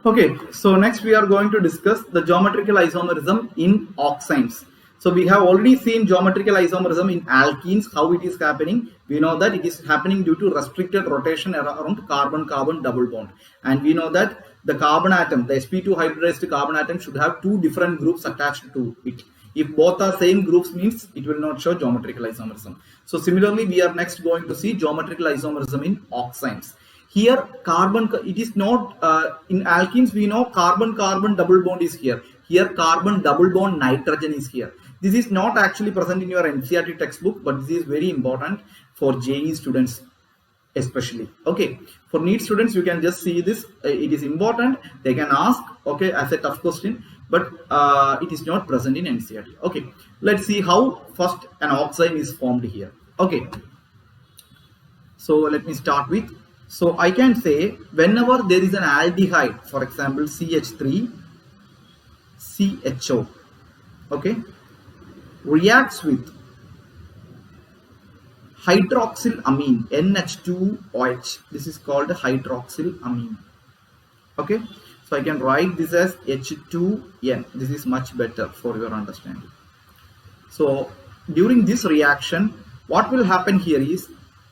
Okay, so next we are going to discuss the geometrical isomerism in oximes. So we have already seen geometrical isomerism in alkenes, how it is happening. We know that it is happening due to restricted rotation around carbon-carbon double bond. And we know that the carbon atom, the sp2 hybridized carbon atom should have two different groups attached to it. If both are same groups means it will not show geometrical isomerism. So similarly, we are next going to see geometrical isomerism in oximes. Here carbon, it is not in alkenes we know carbon carbon double bond is here. Here carbon double bond nitrogen is here. This is not actually present in your NCERT textbook, but this is very important for JEE students especially. Okay, for NEET students you can just see this. It is important, they can ask, okay, as a tough question, but it is not present in NCERT. Okay, let's see how first an oxime is formed here. Okay, so let me start with, so I can say whenever there is an aldehyde, for example CH3 CHO, okay, reacts with hydroxylamine NH2OH, this is called hydroxylamine. Okay, so I can write this as H2N. This is much better for your understanding. So during this reaction, what will happen here is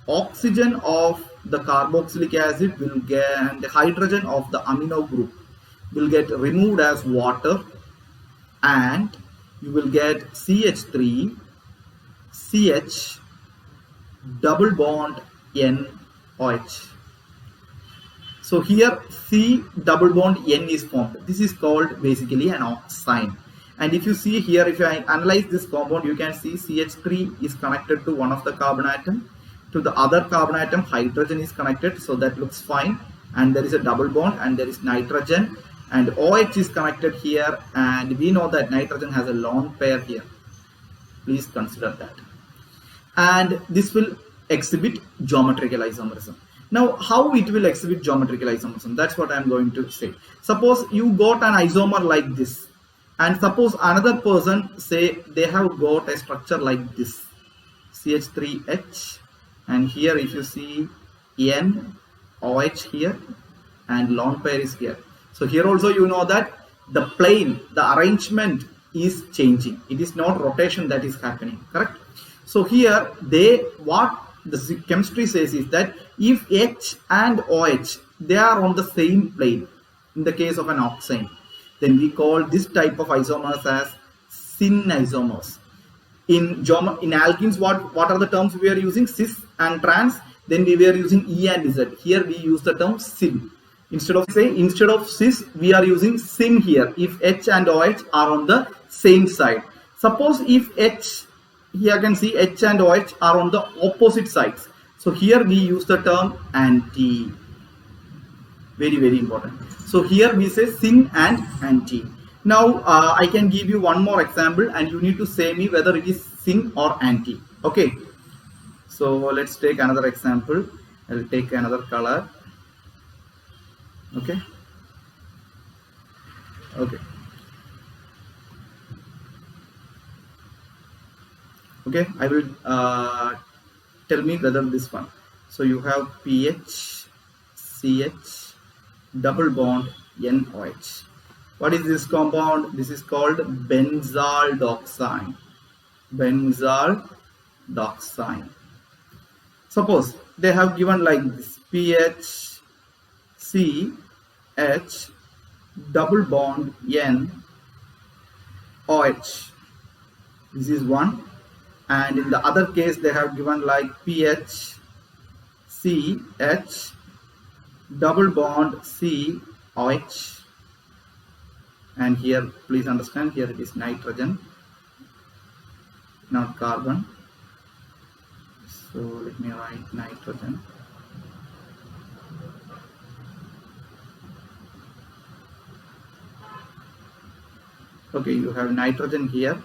oxygen of the carboxylic acid will get, and the hydrogen of the amino group will get removed as water, and you will get CH3 CH double bond NOH. So here C double bond N is formed. This is called basically an oxime. And if you see here, if I analyze this compound, you can see CH3 is connected to one of the carbon atom. To the other carbon atom, hydrogen is connected, so that looks fine. And there is a double bond, and there is nitrogen, and OH is connected here. And we know that nitrogen has a lone pair here. Please consider that. And this will exhibit geometrical isomerism. Now, how it will exhibit geometrical isomerism? That's what I'm going to say. Suppose you got an isomer like this, and suppose another person, say they have got a structure like this, CH3H, and here if you see NOH here, and lone pair is here. So here also you know that the plane, the arrangement is changing. It is not rotation that is happening, correct? So here what the chemistry says is that if H and OH, they are on the same plane, in the case of an oxime, then we call this type of isomers as syn isomers. In alkenes, what are the terms we are using? Cis and trans. Then we were using E and Z. Here we use the term syn. Instead of cis, we are using syn here if H and OH are on the same side. Suppose if H, here you can see H and OH are on the opposite sides. So here we use the term anti. Very, very important. So here we say syn and anti. Now I can give you one more example, and you need to say me whether it is syn or anti. Okay. So let's take another example. I'll take another color. Okay. Okay. Okay, I will tell me whether this one. So you have PH, CH, double bond NOH. What is this compound? This is called benzaldoxime. Benzaldoxime. Suppose they have given like this, PH, CH, double bond NOH. This is one. And in the other case, they have given like PH, CH, double bond COH. And here, please understand, here it is nitrogen, not carbon. So let me write nitrogen. Okay, you have nitrogen here.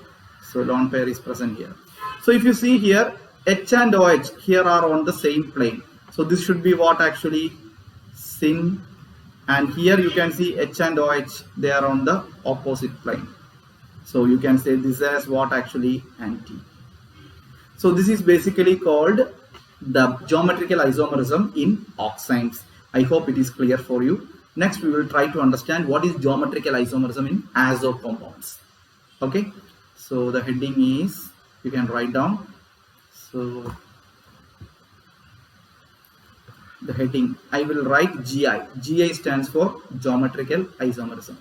So lone pair is present here. So if you see here, H and OH here are on the same plane. So this should be what actually? Syn. And here you can see H and OH, they are on the opposite plane. So you can say this as what actually? Anti. So this is basically called the geometrical isomerism in oximes. I hope it is clear for you. Next, we will try to understand what is geometrical isomerism in azo compounds. Okay, so the heading is, you can write down. So the heading, I will write GI. GI stands for geometrical isomerism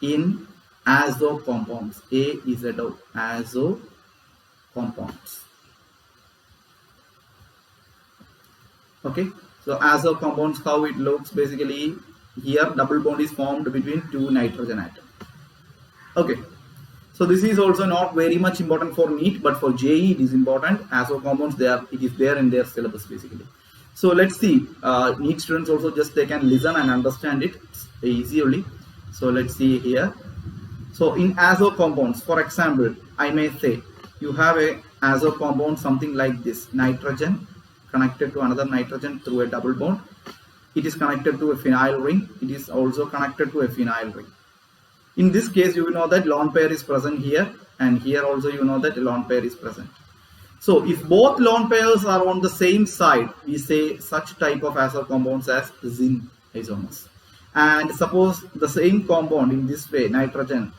in azo compounds. AZO, azo compounds. Okay, so azo compounds, how it looks, basically here double bond is formed between two nitrogen atoms. Okay, so this is also not very much important for NEET, but for JEE it is important. Azo compounds, it is there in their syllabus basically. So let's see, NEET students also, just they can listen and understand it easily. So let's see here. So in azo compounds, for example, I may say you have a azo compound something like this, nitrogen connected to another nitrogen through a double bond. It is connected to a phenyl ring. It is also connected to a phenyl ring. In this case, you know that lone pair is present here, and here also you know that a lone pair is present. So if both lone pairs are on the same side, we say such type of azo compounds as zinc isomers. And suppose the same compound in this way, nitrogen,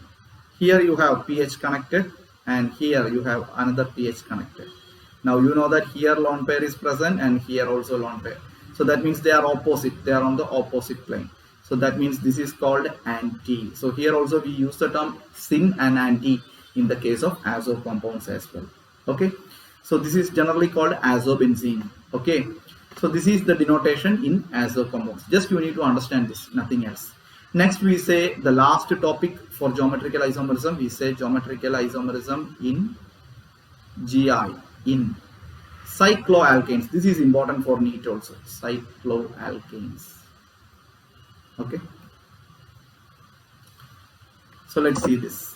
here you have pH connected and here you have another pH connected. Now you know that here lone pair is present and here also lone pair. So that means they are opposite, they are on the opposite plane. So that means this is called anti. So here also we use the term syn and anti in the case of azo compounds as well. Okay, so this is generally called azobenzene. Okay, so this is the denotation in azo compounds. Just you need to understand this, nothing else. Next we say the last topic for geometrical isomerism, we say geometrical isomerism in GI, in cycloalkanes. This is important for NEET also, cycloalkanes. Okay, so let's see this.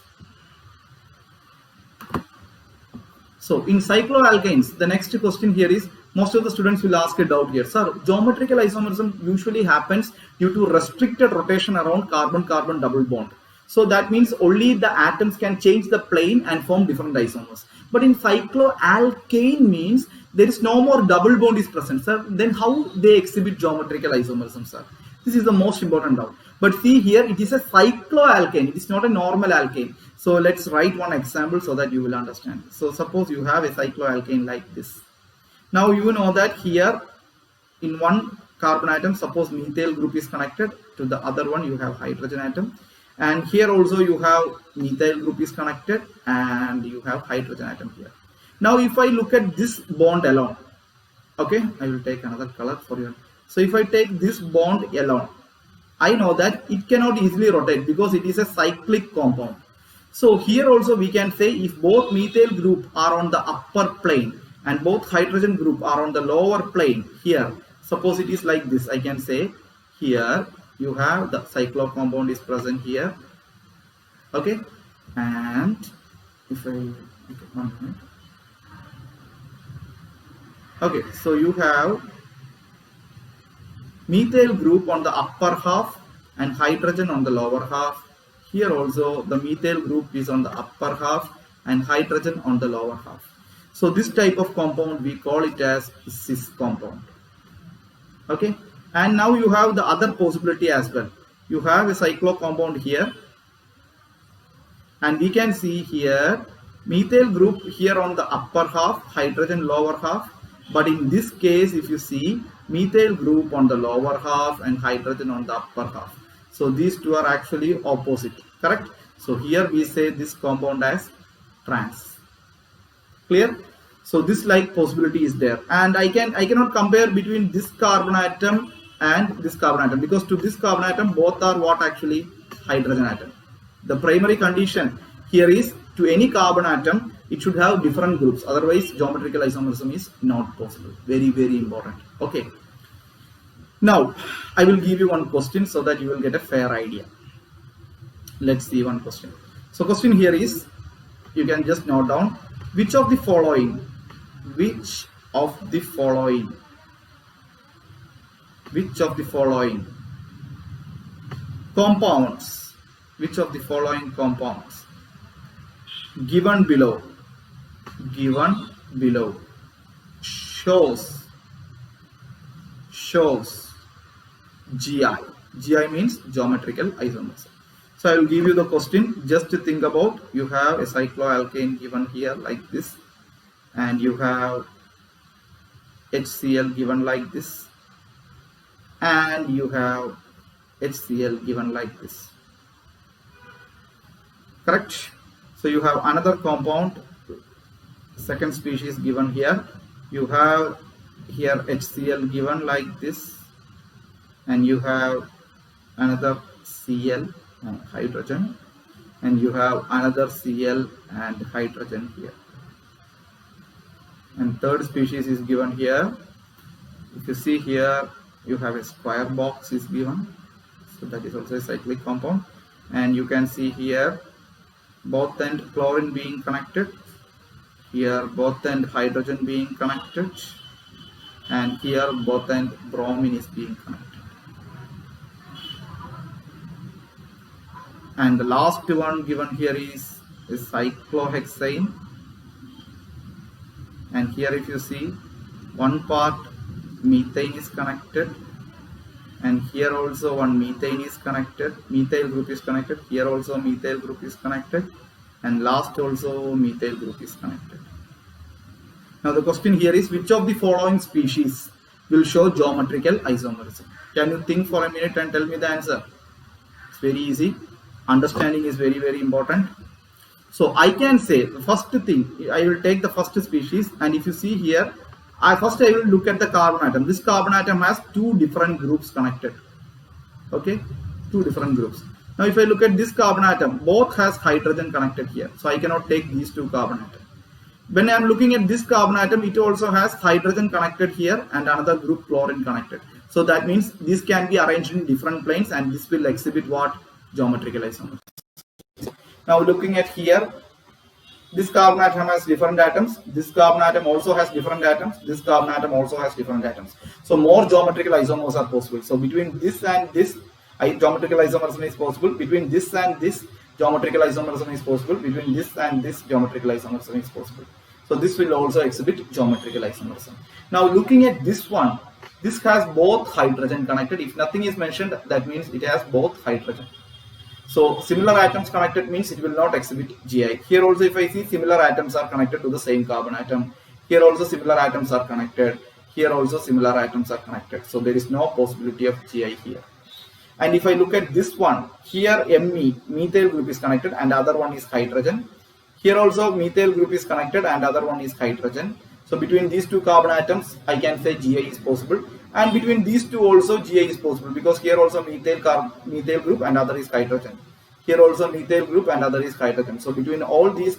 So in cycloalkanes, the next question here is, most of the students will ask a doubt here, sir, geometrical isomerism usually happens due to restricted rotation around carbon-carbon double bond. So that means only the atoms can change the plane and form different isomers. But in cycloalkane means there is no more double bond is present, sir. Then how they exhibit geometrical isomerism, sir? This is the most important doubt. But see here, it is a cycloalkane. It is not a normal alkane. So let's write one example so that you will understand. So suppose you have a cycloalkane like this. Now you know that here in one carbon atom, suppose methyl group is connected, to the other one you have hydrogen atom. And here also you have methyl group is connected and you have hydrogen atom here. Now if I look at this bond alone, okay, I will take another color for you. So if I take this bond alone, I know that it cannot easily rotate because it is a cyclic compound. So here also we can say if both methyl group are on the upper plane and both hydrogen group are on the lower plane, here suppose it is like this, I can say here you have the cyclo compound is present here. Okay, and if I, okay, 1 minute. Okay, so you have methyl group on the upper half and hydrogen on the lower half. Here also the methyl group is on the upper half and hydrogen on the lower half. So this type of compound we call it as cis compound. Okay, and now you have the other possibility as well. You have a cyclo compound here and we can see here methyl group here on the upper half, hydrogen lower half. But in this case, if you see, methyl group on the lower half and hydrogen on the upper half. So these two are actually opposite, correct? So here we say this compound as trans. Clear? So this like possibility is there, and I cannot compare between this carbon atom and this carbon atom, because to this carbon atom both are what actually hydrogen atom. The primary condition here is to any carbon atom it should have different groups, otherwise geometrical isomerism is not possible. Very, very important. Okay, now I will give you one question so that you will get a fair idea. Let's see one question. So question here is, you can just note down, which of the following compounds given below shows GI. GI means geometrical isomerism. So I will give you the question. Just to think about, you have a cycloalkane given here like this, and you have HCl given like this, and you have HCl given like this. Correct? So you have another compound, second species given here. You have here HCl given like this, and you have another Cl and hydrogen, and you have another Cl and hydrogen here, and third species is given here. If you see here, you have a square box is given, so that is also a cyclic compound, and you can see here both end chlorine being connected, here both end hydrogen being connected, and here both end bromine is being connected. And the last one given here is cyclohexane, and here if you see, one part methane is connected, and here also one methane is connected, methyl group is connected, here also methyl group is connected, and last also methyl group is connected. Now the question here is, which of the following species will show geometrical isomerism? Can you think for a minute and tell me the answer? It's very easy. Understanding is very, very important. So I can say the first thing, I will take the first species, and if you see here, first I will look at the carbon atom. This carbon atom has two different groups connected. Okay, two different groups. Now if I look at this carbon atom, both has hydrogen connected here, so I cannot take these two carbon atoms. When I am looking at this carbon atom, it also has hydrogen connected here and another group chlorine connected. So that means this can be arranged in different planes, and this will exhibit what? Geometrical isomerism. Now looking at here, this carbon atom has different atoms, this carbon atom also has different atoms, this carbon atom also has different atoms. So more geometrical isomers are possible. So between this and this, geometrical isomerism is possible. Between this and this, geometrical isomerism is possible. Between this and this, geometrical isomerism is possible. So this will also exhibit geometrical isomerism. Now looking at this one, this has both hydrogen connected. If nothing is mentioned, that means it has both hydrogen. So similar atoms connected means it will not exhibit GI. Here also if I see, similar atoms are connected to the same carbon atom. Here also similar atoms are connected. Here also similar atoms are connected. So there is no possibility of GI here. And if I look at this one, here Me, methyl group is connected and other one is hydrogen. Here also methyl group is connected and other one is hydrogen. So between these two carbon atoms, I can say GI is possible. And between these two also GI is possible, because here also methyl group and other is hydrogen. Here also methyl group and other is hydrogen. So between all these,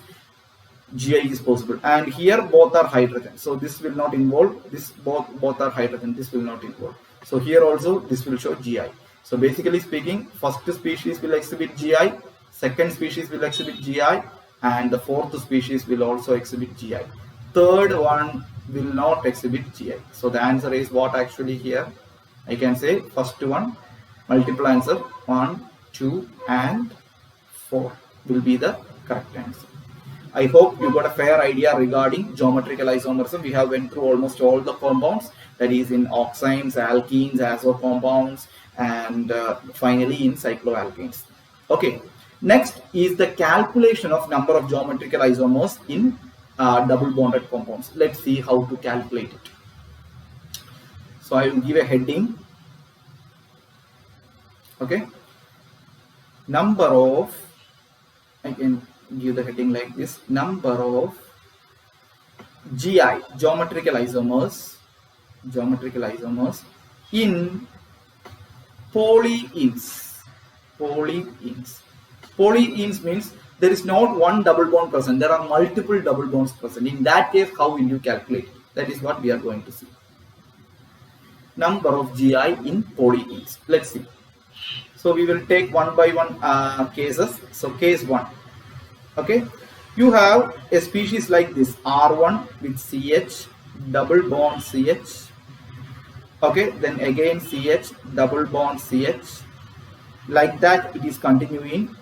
GI is possible. And here both are hydrogen. So this will not involve, this both are hydrogen, this will not involve. So here also this will show GI. So basically speaking, first species will exhibit GI, second species will exhibit GI, and the fourth species will also exhibit GI. Third one will not exhibit GI. So the answer is what actually here? I can say first one, multiple answer, 1, 2 and 4 will be the correct answer. I hope you got a fair idea regarding geometrical isomerism. We have went through almost all the compounds, that is in oximes, alkenes, azo compounds, and finally in cycloalkanes. Okay, next is the calculation of number of geometrical isomers in double bonded compounds. Let's see how to calculate it. So I will give a heading. Okay, number of, I can give the heading like this, number of GI, geometrical isomers in polyenes. Polyenes means there is not one double bond present, there are multiple double bonds present. In that case, how will you calculate it? That is what we are going to see. Number of GI in polyenes. Let's see. So we will take one by one cases. So case 1. Okay, you have a species like this, R1 with CH, double bond CH. Okay, then again CH, double bond CH. Like that it is continuing.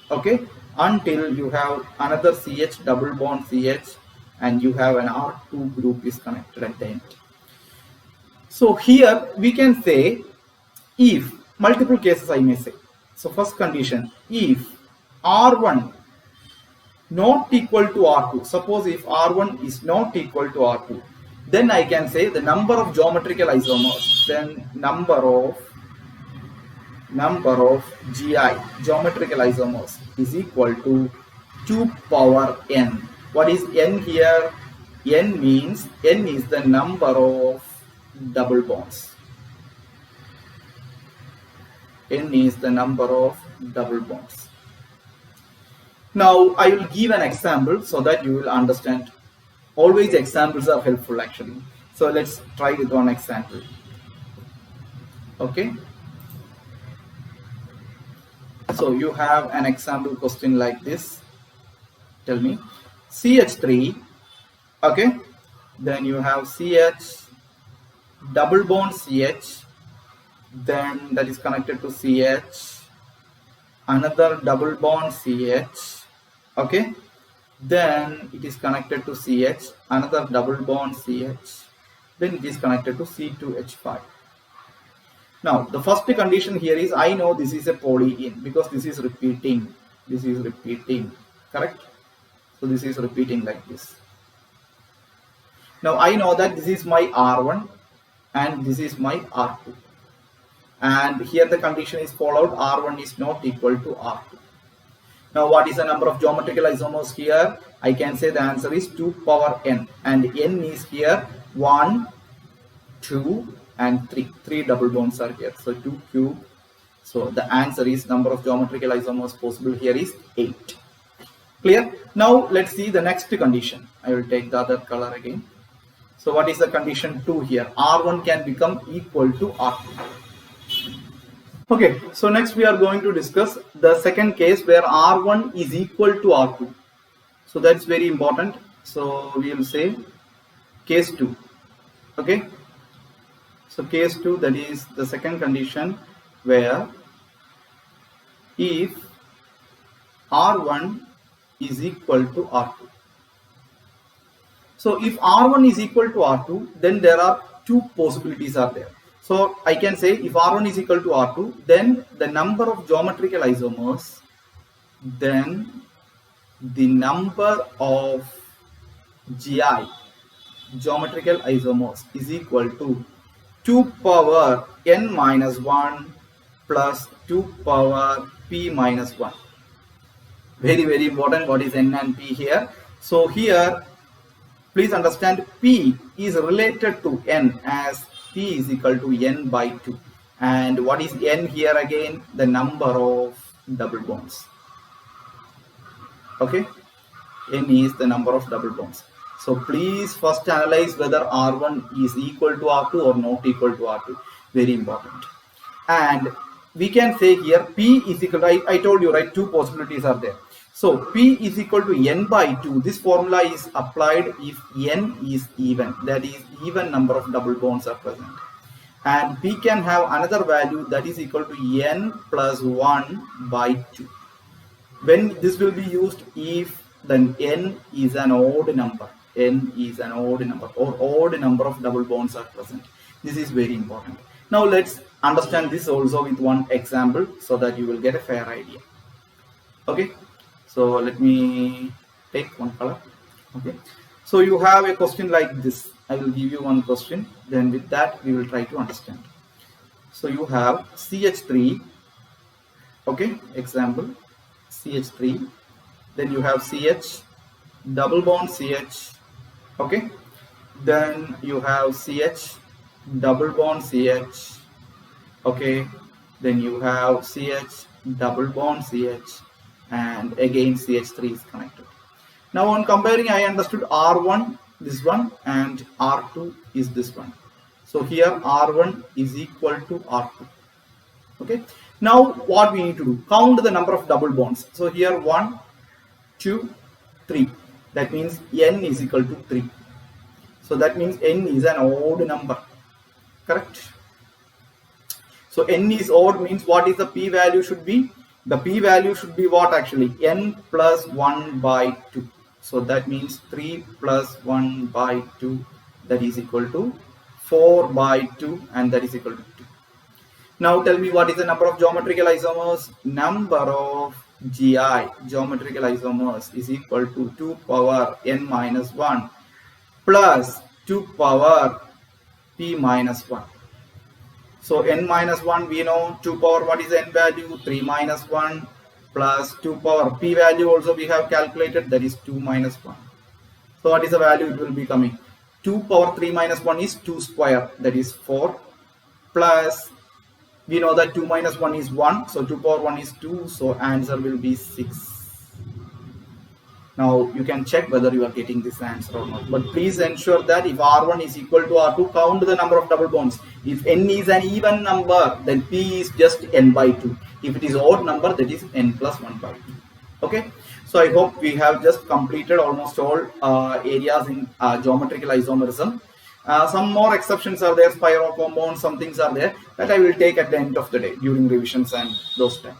Okay, until you have another CH, double bond CH, and you have an R2 group is connected at the end. So here we can say, if multiple cases I may say. So first condition, if R1 not equal to R2, suppose if R1 is not equal to R2, then I can say the number of geometrical isomers, then number of GI, geometrical isomers, is equal to 2 power n. What is n here? N means n is the number of double bonds. N is the number of double bonds. Now I will give an example so that you will understand. Always examples are helpful actually. So let's try with one example. Okay. So you have an example question like this. Tell me, CH3, okay, then you have CH, double bond CH, then that is connected to CH, another double bond CH, okay, then it is connected to CH, another double bond CH, then it is connected to C2H5. Now the first condition here is I know this is a polyene because this is repeating, correct? So this is repeating like this. Now I know that this is my R1 and this is my R2, and here the condition is followed, R1 is not equal to R2. Now what is the number of geometrical isomers here? I can say the answer is 2 power n, and n is here 1, 2 and 3. 3 double bonds are here, so 2 cube. So the answer is number of geometrical isomers possible here is 8. Clear? Now let's see the next condition. I will take the other color again. So what is the condition 2 here? R1 can become equal to R2. Okay, so next we are going to discuss the second case where R1 is equal to R2. So that's very important. So we will say case 2. Okay. So case 2, that is the second condition where if R1 is equal to R2. So if R1 is equal to R2, then there are two possibilities are there. So I can say if R1 is equal to R2, then the number of geometrical isomers, then the number of GI, geometrical isomers, is equal to 2 power n minus 1 plus 2 power p minus 1. Very important, what is n and p here. So here please understand p is related to n as p is equal to n by 2, and what is n here again? The number of double bonds. Okay, n is the number of double bonds. So please first analyze whether R1 is equal to R2 or not equal to R2. Very important. And we can say here P is equal to, I told you, right, two possibilities are there. So P is equal to n by 2. This formula is applied if n is even, that is even number of double bonds are present. And P can have another value that is equal to n plus 1 by 2. When this will be used if then n is an odd number. N is an odd number or odd number of double bonds are present. This is very important. Now let's understand this also with one example so that you will get a fair idea. Okay, so let me take one color. Okay, so you have a question like this. I will give you one question, then with that we will try to understand. So you have CH3, okay, example CH3, then you have CH, double bond CH, okay, then you have CH, double bond CH, okay, then you have CH, double bond CH, and again CH3 is connected. Now on comparing, I understood R1 this one and R2 is this one. So here R1 is equal to R2. Okay, now what we need to do, count the number of double bonds. So here 1, 2, 3, that means n is equal to 3. So that means n is an odd number, correct? So n is odd means what is the p value should be? The p value should be what actually? N plus 1 by 2. So that means 3 plus 1 by 2, that is equal to 4 by 2, and that is equal to 2. Now tell me, what is the number of geometrical isomers? Number of GI, geometrical isomers, is equal to 2 power n minus 1 plus 2 power p minus 1. So n minus 1, we know 2 power, what is the n value? 3 minus 1 plus 2 power p value also we have calculated, that is 2 minus 1. So what is the value it will be coming? 2 power 3 minus 1 is 2 square, that is 4, plus we know that 2 minus 1 is 1, so 2 power 1 is 2, so answer will be 6. Now you can check whether you are getting this answer or not, but please ensure that if R1 is equal to R2, count the number of double bonds. If n is an even number, then P is just n by 2. If it is odd number, that is n plus 1 by 2. Okay, so I hope we have just completed almost all areas in geometrical isomerism. Some more exceptions are there, spiral compounds, some things are there that I will take at the end of the day during revisions and those time.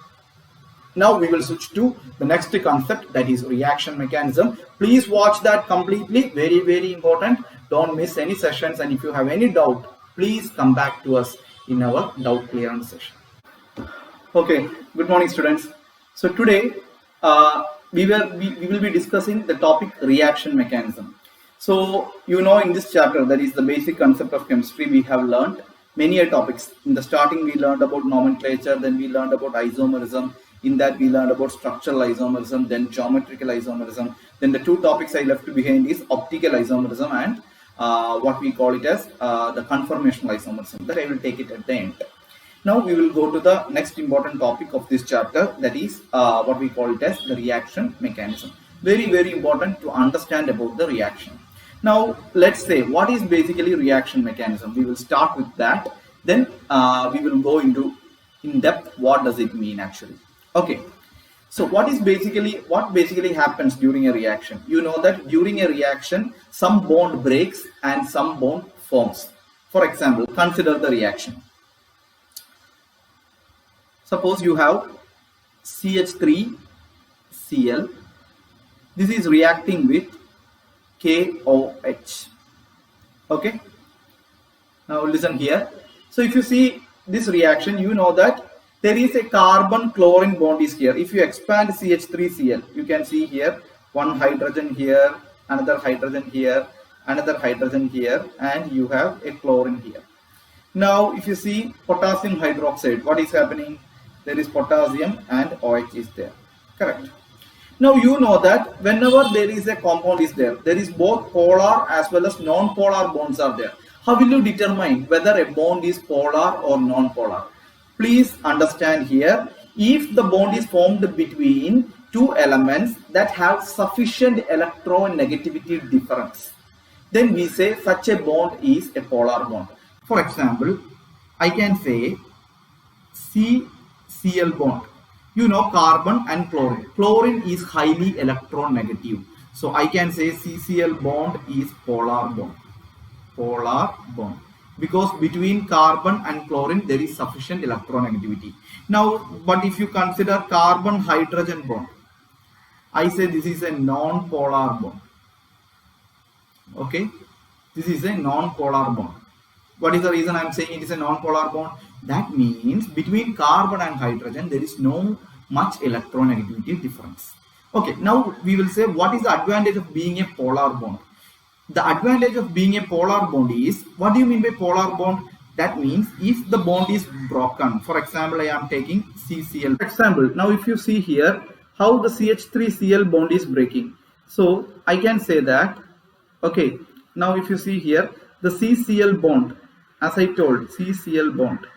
Now we will switch to the next concept, that is reaction mechanism. Please watch that completely, very, very important. Don't miss any sessions, and if you have any doubt, please come back to us in our doubt clearance session. Okay, good morning students. So today we will be discussing the topic reaction mechanism. So you know, in this chapter, that is the basic concept of chemistry, we have learned many topics. In the starting we learned about nomenclature, then we learned about isomerism. In that we learned about structural isomerism, then geometrical isomerism. Then the two topics I left behind is optical isomerism and what we call it as the conformational isomerism, that I will take it at the end. Now we will go to the next important topic of this chapter, that is what we call it as the reaction mechanism. Very, very important to understand about the reaction. Now let's say, what is basically reaction mechanism? We will start with that, then we will go into in depth what does it mean actually. Okay, so what basically happens during a reaction? You know that during a reaction some bond breaks and some bond forms. For example, consider the reaction. Suppose you have CH3Cl. This is reacting with KOH. Okay, now listen here. So if you see this reaction, you know that there is a carbon chlorine bond is here. If you expand CH3Cl, you can see here one hydrogen here, another hydrogen here, another hydrogen here, and you have a chlorine here. Now if you see potassium hydroxide, what is happening? There is potassium and OH is there. Correct. Now you know that whenever there is a compound is there is both polar as well as non-polar bonds are there. How will you determine whether a bond is polar or non-polar? Please understand here, if the bond is formed between two elements that have sufficient electronegativity difference, then we say such a bond is a polar bond. For example, I can say CCl bond. You know, carbon and chlorine. Chlorine is highly electronegative. So I can say CCl bond is polar bond. Polar bond. Because between carbon and chlorine there is sufficient electronegativity. Now, but if you consider carbon hydrogen bond, I say this is a non-polar bond. Okay, this is a non-polar bond. What is the reason I am saying it is a non-polar bond? That means between carbon and hydrogen there is no much electronegativity difference. Okay, now we will say, what is the advantage of being a polar bond? The advantage of being a polar bond is, what do you mean by polar bond? That means if the bond is broken, for example, I am taking CCl. For example, now if you see here how the CH3Cl bond is breaking. So I can say that, okay, now if you see here the CCl bond, as I told, CCl bond.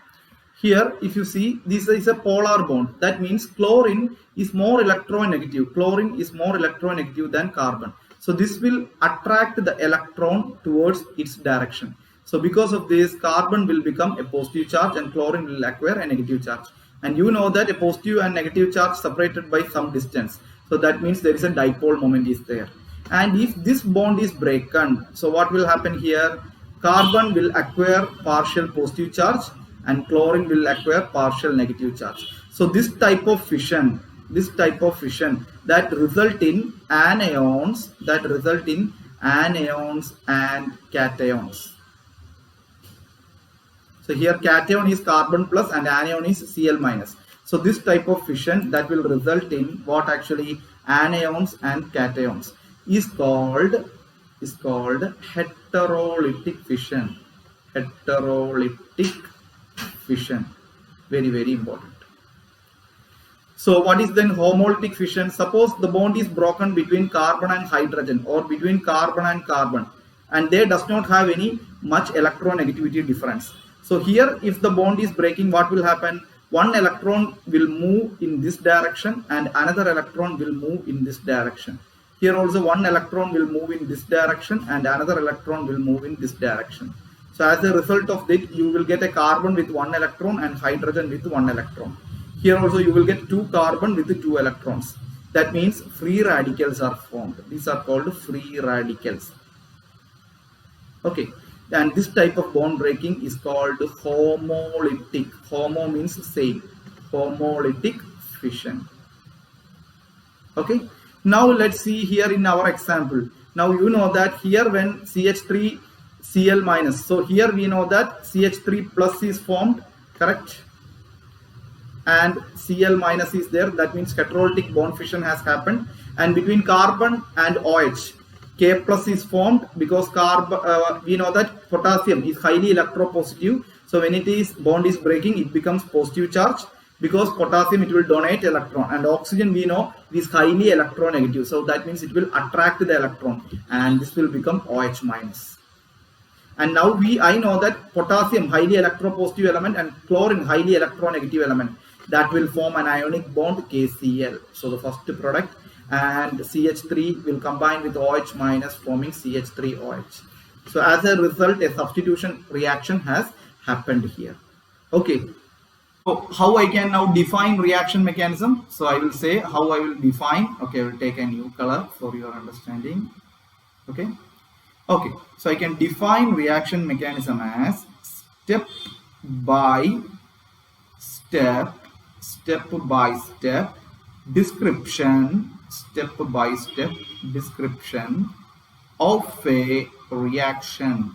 Here, if you see, this is a polar bond. That means chlorine is more electronegative. Chlorine is more electronegative than carbon. So this will attract the electron towards its direction. So because of this, carbon will become a positive charge and chlorine will acquire a negative charge. And you know that a positive and negative charge separated by some distance. So that means there is a dipole moment is there. And if this bond is broken, so what will happen here? Carbon will acquire partial positive charge and chlorine will acquire partial negative charge. So this type of fission that result in anions, and cations. So So here cation is carbon plus and anion is Cl minus. So this type of fission that will result in what actually anions and cations is called heterolytic fission. Heterolytic fission. Very, very important. So what is then homolytic fission? Suppose the bond is broken between carbon and hydrogen or between carbon and carbon, and they does not have any much electronegativity difference. So here if the bond is breaking, what will happen? One electron will move in this direction and another electron will move in this direction. Here also one electron will move in this direction and another electron will move in this direction. So as a result of that, you will get a carbon with one electron and hydrogen with one electron. Here also you will get two carbon with two electrons. That means free radicals are formed. These are called free radicals. Okay, and this type of bond breaking is called homolytic. Homo means same. Homolytic fission. Okay, now let's see here in our example. Now you know that here when CH3 Cl minus, so here we know that CH3 plus is formed, correct? And Cl minus is there, that means heterolytic bond fission has happened, and between carbon and OH K plus is formed because we know that potassium is highly electropositive, so when it is bond is breaking it becomes positive charge, because potassium it will donate electron, and oxygen we know is highly electronegative, so that means it will attract the electron and this will become OH minus. And now I know that potassium highly electropositive element and chlorine highly electronegative element, that will form an ionic bond KCl. So the first product, and CH3 will combine with OH minus forming CH3OH. So as a result, a substitution reaction has happened here. Okay. So how I can now define reaction mechanism? So I will say how I will define. Okay, I will take a new color for your understanding. Okay. Okay, so I can define reaction mechanism as step by step description, description of a reaction,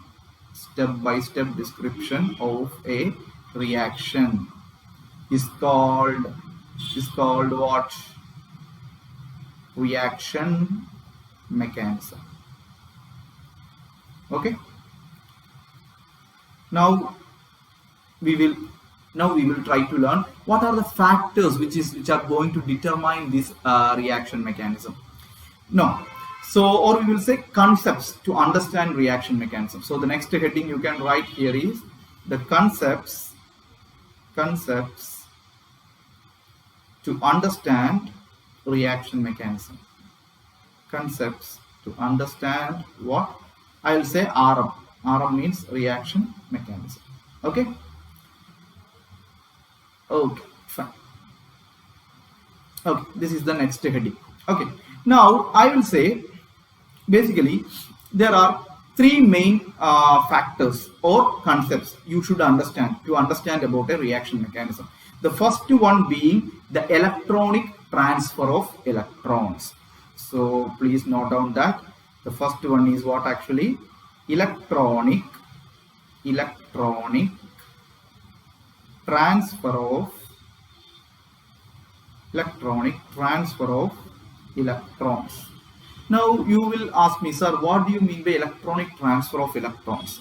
step-by-step description of a reaction is called what? Reaction mechanism. Okay, now we will try to learn what are the factors which are going to determine this reaction mechanism. No, so or we will say concepts to understand reaction mechanism. So the next heading you can write here is the concepts to understand reaction mechanism. Concepts to understand what? I will say RM. RM means reaction mechanism. Okay. Okay, fine. Okay, this is the next heading. Okay, now I will say basically there are three main factors or concepts you should understand to understand about a reaction mechanism. The first one being the electronic transfer of electrons. So please note down that the first one is what actually? Electronic transfer of electrons. Now you will ask me, sir, what do you mean by electronic transfer of electrons?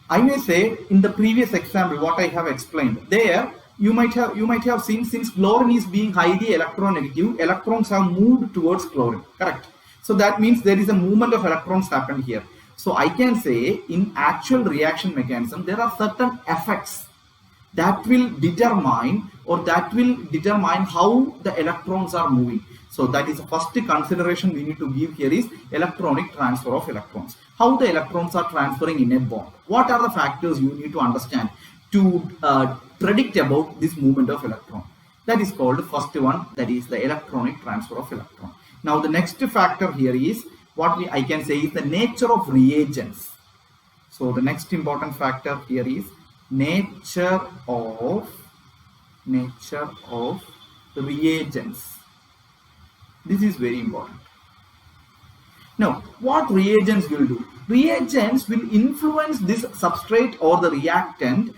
I may say in the previous example what I have explained there, you might have seen, since chlorine is being highly electronegative, electrons have moved towards chlorine, correct? So that means there is a movement of electrons happened here. So I can say in actual reaction mechanism there are certain effects that will determine how the electrons are moving. So that is the first consideration we need to give here is electronic transfer of electrons. How the electrons are transferring in a bond. What are the factors you need to understand to predict about this movement of electron? That is called the first one, that is the electronic transfer of electron. Now the next factor here is what I can say is the nature of reagents. So the next important factor here is nature of reagents. This is very important. Now what reagents will do? Reagents will influence this substrate or the reactant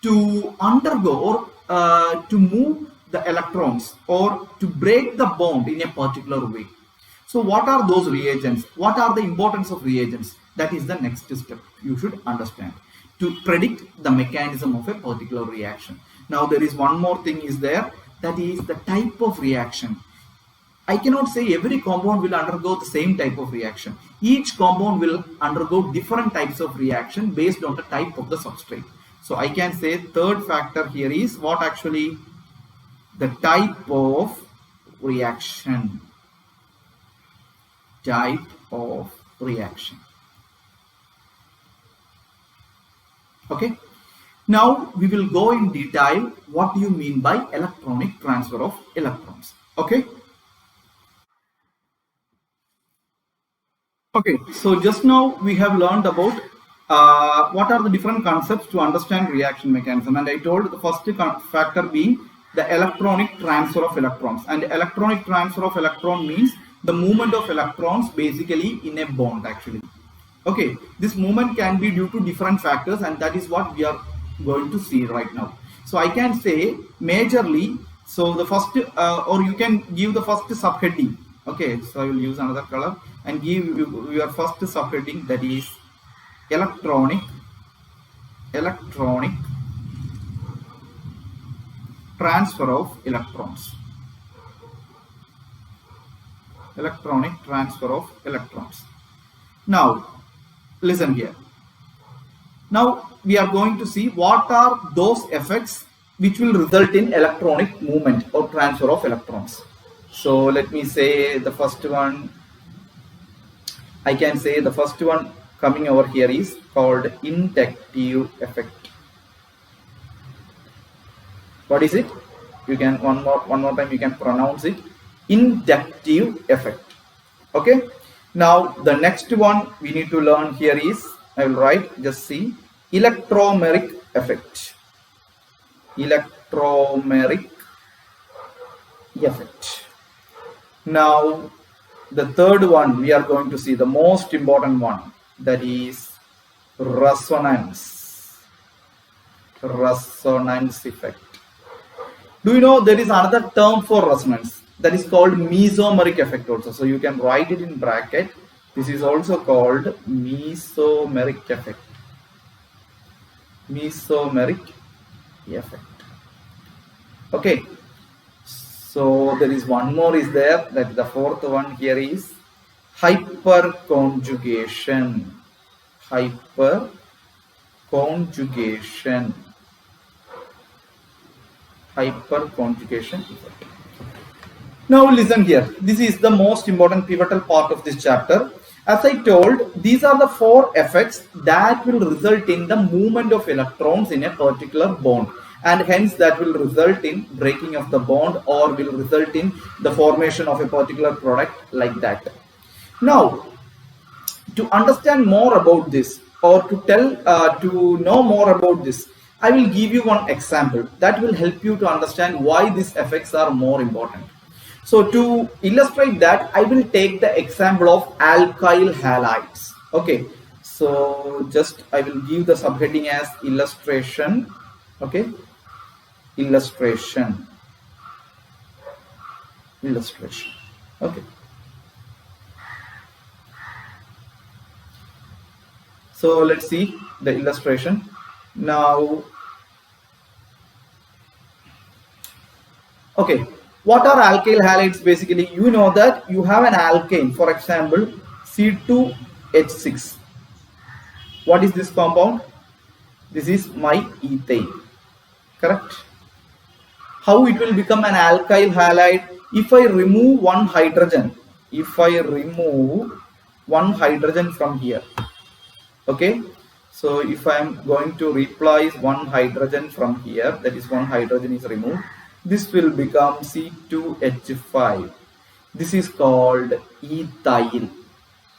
to undergo or to move the electrons or to break the bond in a particular way. So what are those reagents? What are the importance of reagents? That is the next step you should understand to predict the mechanism of a particular reaction. Now there is one more thing is there, that is the type of reaction. I cannot say every compound will undergo the same type of reaction. Each compound will undergo different types of reaction based on the type of the substrate. So I can say third factor here is what actually? The type of reaction. Type of reaction. Okay. Now we will go in detail what do you mean by electronic transfer of electrons. Okay. Okay, so just now we have learned about what are the different concepts to understand reaction mechanism, and I told the first factor being the electronic transfer of electrons, and electronic transfer of electron means the movement of electrons basically in a bond actually. Okay, this movement can be due to different factors, and that is what we are going to see right now. So I can say majorly, so the first or you can give the first subheading. Okay, so I will use another color and give you your first subheading, that is electronic transfer of electrons. Electronic transfer of electrons. Now listen here. Now we are going to see what are those effects which will result in electronic movement or transfer of electrons. So let me say the first one. I can say the first one coming over here is called inductive effect. What is it? You can one more time you can pronounce it, inductive effect. Okay. Now the next one we need to learn here is, I will write, just see, electromeric effect. Electromeric effect. Now the third one we are going to see, the most important one, that is resonance. Resonance effect. Do you know there is another term for resonance that is called mesomeric effect also? So you can write it in bracket. This is also called mesomeric effect. Mesomeric effect. Okay. So there is one more is there, that the fourth one here is hyperconjugation. Hyperconjugation. Hyperconjugation effect. Now listen here. This is the most important pivotal part of this chapter. As I told, these are the four effects that will result in the movement of electrons in a particular bond, and hence that will result in breaking of the bond or will result in the formation of a particular product like that. Now, to understand more about this, or to know more about this, I will give you one example that will help you to understand why these effects are more important. So to illustrate that, I will take the example of alkyl halides. Okay, so just I will give the subheading as illustration. Okay, illustration. Okay, so let's see the illustration now. Okay, what are alkyl halides? Basically, you know that you have an alkane, for example C2H6. What is this compound? This is my ethane, correct? How it will become an alkyl halide? If I remove one hydrogen, from here, okay, so if I am going to replace one hydrogen from here, that is one hydrogen is removed, this will become C2H5. This is called ethyl.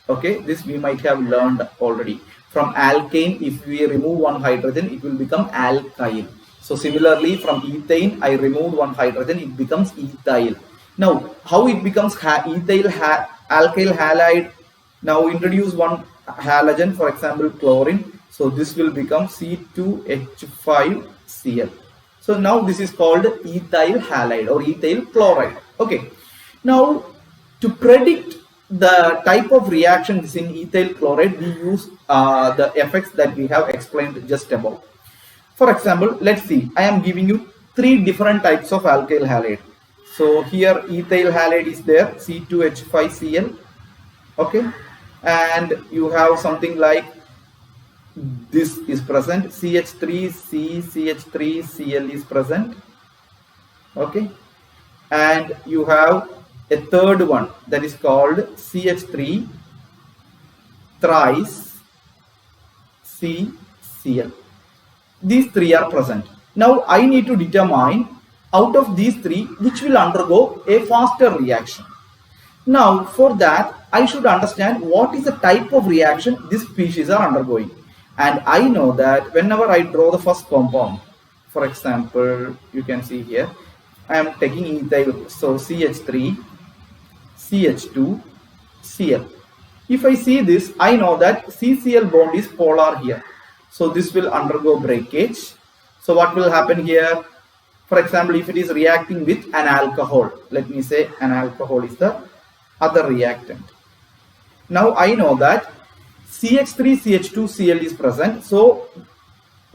Okay, this we might have learned already. From alkane, if we remove one hydrogen, it will become alkyl. So similarly, from ethane, I removed one hydrogen, it becomes ethyl. Now, how it becomes alkyl halide? Now introduce one halogen, for example chlorine. So this will become C2H5 Cl. So now this is called ethyl halide or ethyl chloride. Okay. Now to predict the type of reactions in ethyl chloride, we use the effects that we have explained just above. For example, let's see, I am giving you 3 different types of alkyl halide. So here ethyl halide is there, C2H5Cl, okay, and you have something like this is present, CH3C, CH3Cl is present, okay, and you have a third one that is called CH3 thrice CCl. These 3 are present. Now I need to determine out of these 3 which will undergo a faster reaction. Now for that I should understand what is the type of reaction these species are undergoing. And I know that whenever I draw the first compound, for example, you can see here, I am taking ethyl, so CH3, CH2, Cl. If I see this, I know that CCl bond is polar here. So this will undergo breakage. So what will happen here? For example, if it is reacting with an alcohol, let me say an alcohol is the other reactant. Now I know that CH3, CH2, Cl is present. So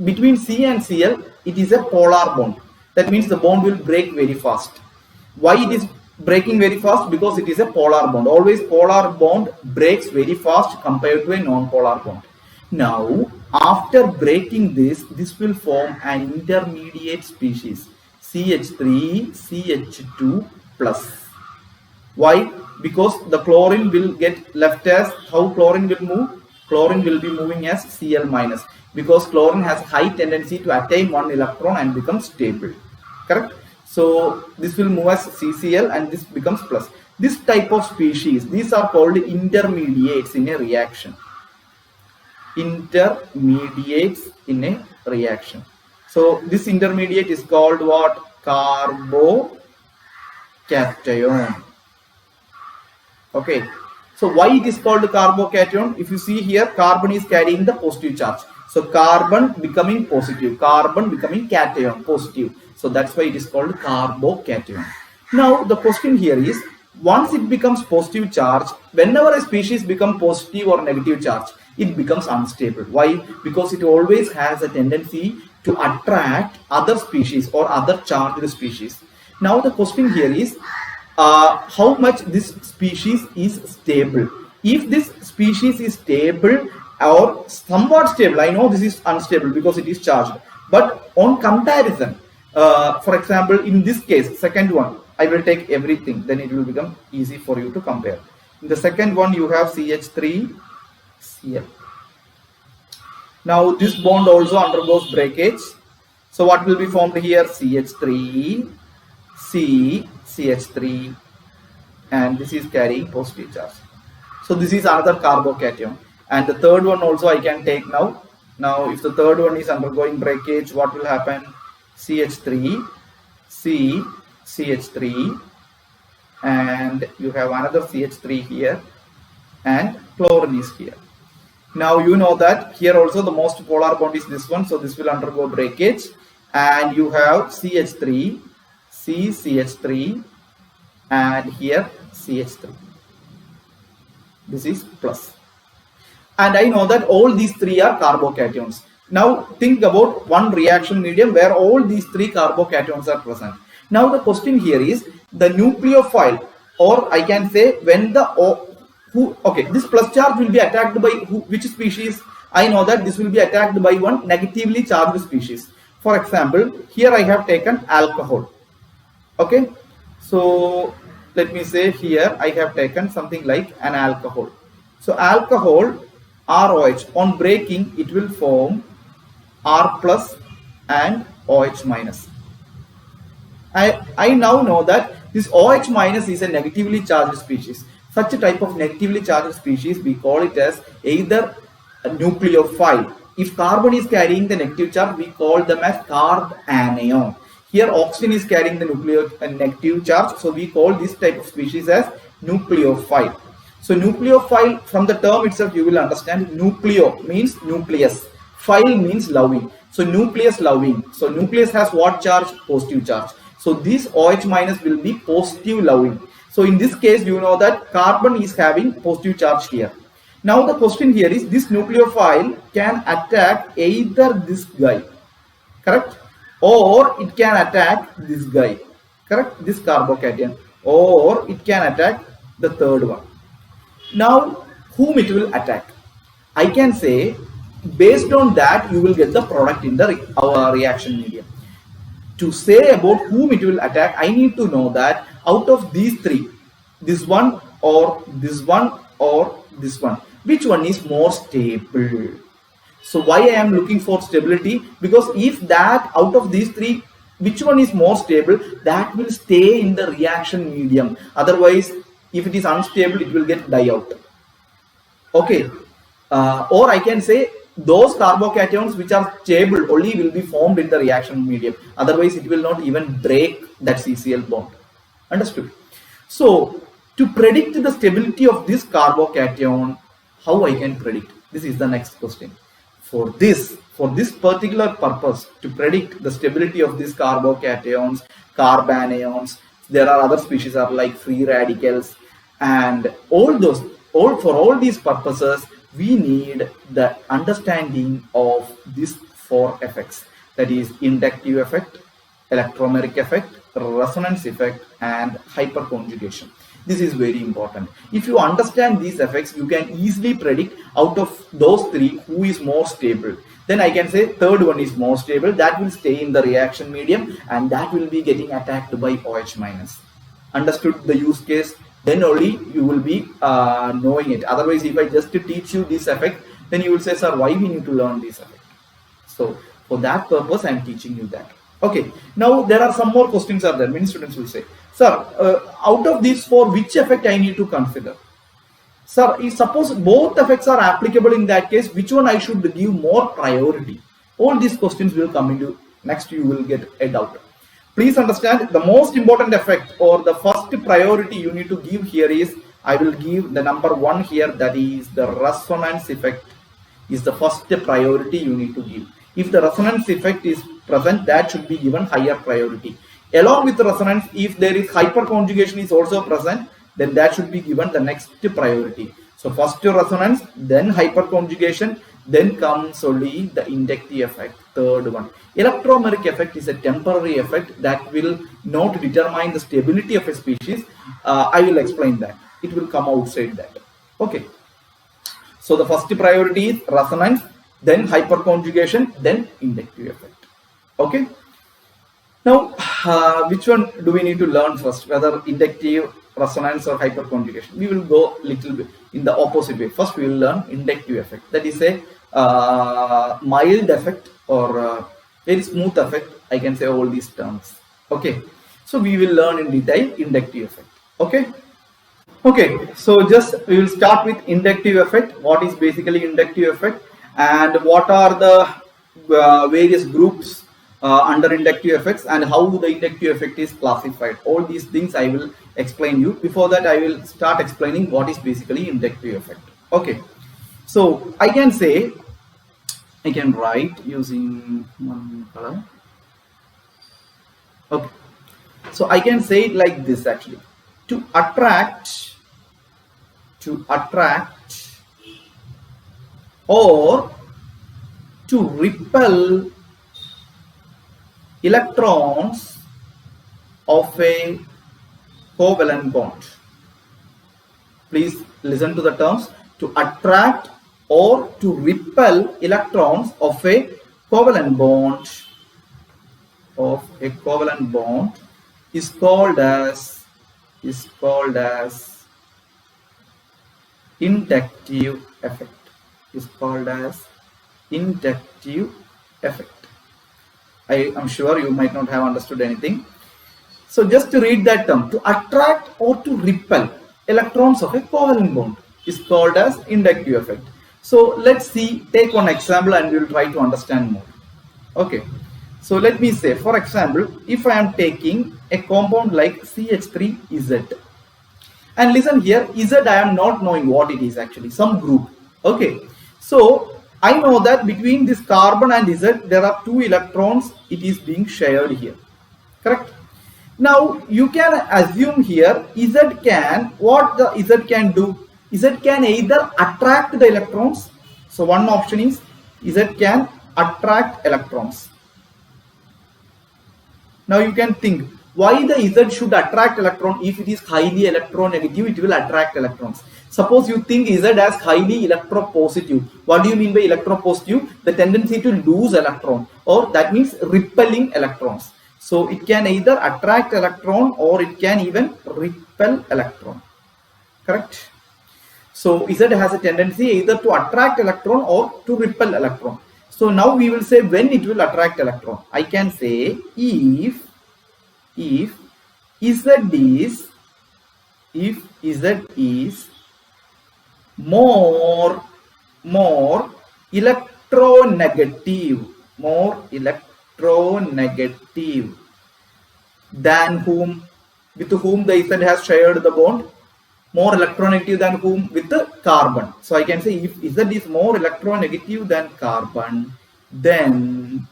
between C and Cl, it is a polar bond. That means the bond will break very fast. Why it is breaking very fast? Because it is a polar bond. Always polar bond breaks very fast compared to a non-polar bond. Now after breaking this will form an intermediate species, CH3, CH2 plus. Why? Because the chlorine will get left as, how chlorine will move? Chlorine will be moving as Cl minus, because chlorine has high tendency to attain 1 electron and become stable. Correct? So this will move as CCl and this becomes plus. This type of species, these are called intermediates in a reaction. Intermediates in a reaction. So this intermediate is called what? Carbocation. Okay. So why it is called carbocation? If you see here, carbon is carrying the positive charge. So carbon becoming positive, carbon becoming cation, positive. So that's why it is called carbocation. Now the question here is, once it becomes positive charge, whenever a species becomes positive or negative charge, it becomes unstable. Why? Because it always has a tendency to attract other species or other charged species. Now the question here is, how much this species is stable. If this species is stable or somewhat stable, I know this is unstable because it is charged, but on comparison, for example, in this case, second one, I will take everything, then it will become easy for you to compare. In the second one, you have CH3, Cl. Now this bond also undergoes breakage. So what will be formed here? CH3, C, CH3, and this is carrying positive charge. So this is another carbocation. And the third one also I can take now. Now if the third one is undergoing breakage, what will happen? CH3, C, CH3, and you have another CH3 here, and chlorine is here. Now you know that here also the most polar bond is this one, so this will undergo breakage, and you have CH3, C, CH3, and here CH3. This is plus. And I know that all these 3 are carbocations. Now think about one reaction medium where all these 3 carbocations are present. Now the question here is the nucleophile, or I can say when the this plus charge will be attacked by which species? I know that this will be attacked by one negatively charged species. For example, here I have taken alcohol. Okay, so let me say here I have taken something like an alcohol. So alcohol, ROH, on breaking it will form R plus and OH minus. I now know that this OH minus is a negatively charged species. Such a type of negatively charged species, we call it as either a nucleophile. If carbon is carrying the negative charge, we call them as carb anion. Here oxygen is carrying the negative charge, so we call this type of species as nucleophile. So nucleophile, from the term itself you will understand, nucleo means nucleus, phile means loving. So nucleus loving. So nucleus has what charge? Positive charge. So this OH minus will be positive loving. So in this case, you know that carbon is having positive charge here. Now the question here is, this nucleophile can attack either this guy, correct, or it can attack this guy, correct, this carbocation, or it can attack the third one. Now whom it will attack? I can say based on that you will get the product in the our reaction medium. To say about whom it will attack, I need to know that out of these three, this one or this one or this one, which one is more stable. So why I am looking for stability? Because if that out of these three, which one is more stable, that will stay in the reaction medium. Otherwise, if it is unstable, it will get die out. Okay, or I can say those carbocations which are stable only will be formed in the reaction medium. Otherwise, it will not even break that CCl bond. Understood? So to predict the stability of this carbocation, how I can predict? This is the next question. For this particular purpose, to predict the stability of these carbocations, carbanions, there are other species are like free radicals, and for all these purposes, we need the understanding of these four effects, that is inductive effect, electromeric effect, resonance effect, and hyperconjugation. This is very important. If you understand these effects, you can easily predict out of those three who is more stable. Then I can say third one is more stable, that will stay in the reaction medium and that will be getting attacked by OH minus. Understood the use case? Then only you will be knowing it. Otherwise, if I just teach you this effect, then you will say, sir, why we need to learn this effect? So for that purpose, I am teaching you that. Okay, now there are some more questions are there. Many students will say, sir, out of these four, which effect I need to consider? Sir, if suppose both effects are applicable in that case, which one I should give more priority? All these questions will come into next, you will get a doubt. Please understand the most important effect or the first priority you need to give here is, I will give the number one here, that is the resonance effect is the first priority you need to give. If the resonance effect is present, that should be given higher priority. Along with the resonance, if there is hyperconjugation is also present, then that should be given the next priority. So first resonance, then hyperconjugation, then comes only the inductive effect, third one. Electromeric effect is a temporary effect that will not determine the stability of a species. I will explain that. It will come outside that. Okay. So the first priority is resonance, then hyperconjugation, then inductive effect. Okay. Now, which one do we need to learn first? Whether inductive, resonance, or hyperconjugation? We will go little bit in the opposite way. First, we will learn inductive effect. That is a mild effect or very smooth effect. I can say all these terms. Okay. So we will learn in detail inductive effect. Okay. Okay. So just we will start with inductive effect. What is basically inductive effect, and what are the various groups under inductive effects, and how the inductive effect is classified. All these things I will explain you. Before that, I will start explaining what is basically inductive effect. Okay. So I can say, I can write using one color. Okay. So I can say it like this actually. To attract or to repel electrons of a covalent bond. Please listen to the terms. To attract or to repel electrons of a covalent bond is called as inductive effect. I am sure you might not have understood anything. So just to read that term, to attract or to repel electrons of a covalent bond is called as inductive effect. So let's see, take one example and we will try to understand more. Okay. So let me say, for example, if I am taking a compound like CH3Z, and listen here, Z I am not knowing what it is actually, some group. Okay. So I know that between this carbon and Z there are 2 electrons, it is being shared here, correct? Now you can assume here Z can, what the Z can do? Z can either attract the electrons. So one option is Z can attract electrons. Now you can think why the Z should attract electron. If it is highly electronegative, it will attract electrons. Suppose you think Z as highly electropositive. What do you mean by electropositive? The tendency to lose electron, or that means repelling electrons. So it can either attract electron or it can even repel electron, correct? So Z has a tendency either to attract electron or to repel electron. So now we will say when it will attract electron. I can say if Z is more electronegative than whom, with whom the Z has shared the bond, more electronegative than whom, with the carbon. So I can say if Z is more electronegative than carbon, then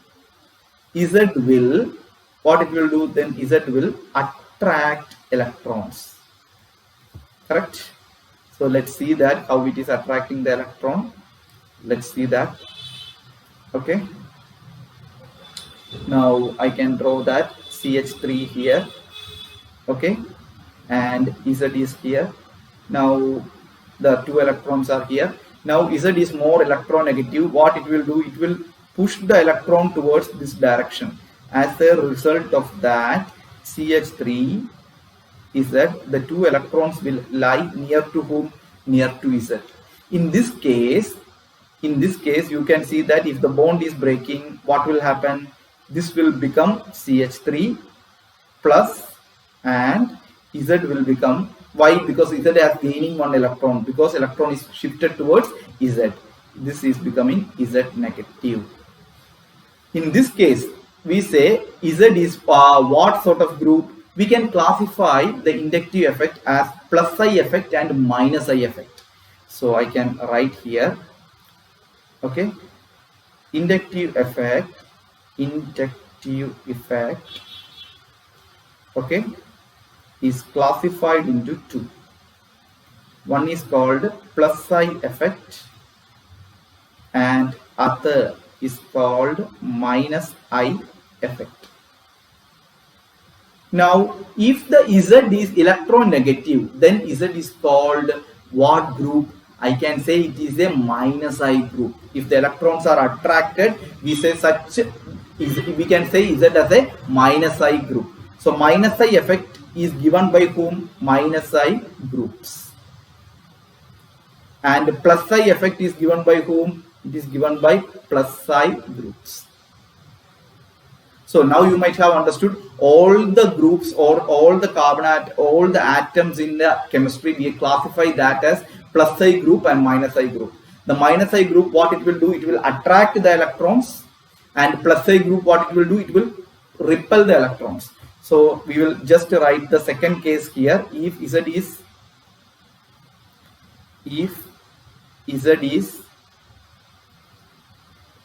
Z will, what it will do, then Z will attract electrons, correct? So let's see that how it is attracting the electron. Let's see that. Okay, now I can draw that CH3 here, okay, and Z is here. Now the 2 electrons are here. Now Z is more electronegative. What it will do, it will push the electron towards this direction. As a result of that, CH3 is that the 2 electrons will lie near to whom? Near to Z. In this case you can see that if the bond is breaking, what will happen? This will become CH3 plus, and Z will become, why? Because Z has gaining 1 electron, because electron is shifted towards Z. This is becoming Z negative. In this case, we say Z is what sort of group? We can classify the inductive effect as plus I effect and minus I effect. So I can write here, okay, inductive effect, okay, is classified into 2. One is called plus I effect and other is called minus I effect. Now if the Z is electronegative, then Z is called what group? I can say it is a minus I group. If the electrons are attracted, we say we can say Z as a minus I group. So minus I effect is given by whom? Minus I groups. And plus I effect is given by whom? It is given by plus I groups. So now you might have understood all the groups or all the all the atoms in the chemistry, we classify that as plus I group and minus I group. The minus I group, what it will do, it will attract the electrons, and plus I group, what it will do, it will repel the electrons. So we will just write the second case here. If Z is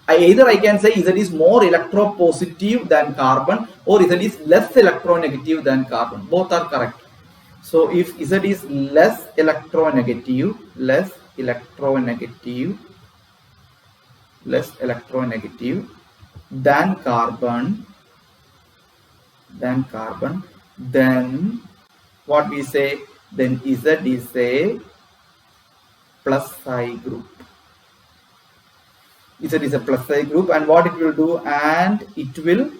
either I can say Z is more electropositive than carbon, or Z is less electronegative than carbon. Both are correct. So if Z is less electronegative than carbon, then what we say? Then Z is a plus I group. Z is a plus I group, and what it will do, and it will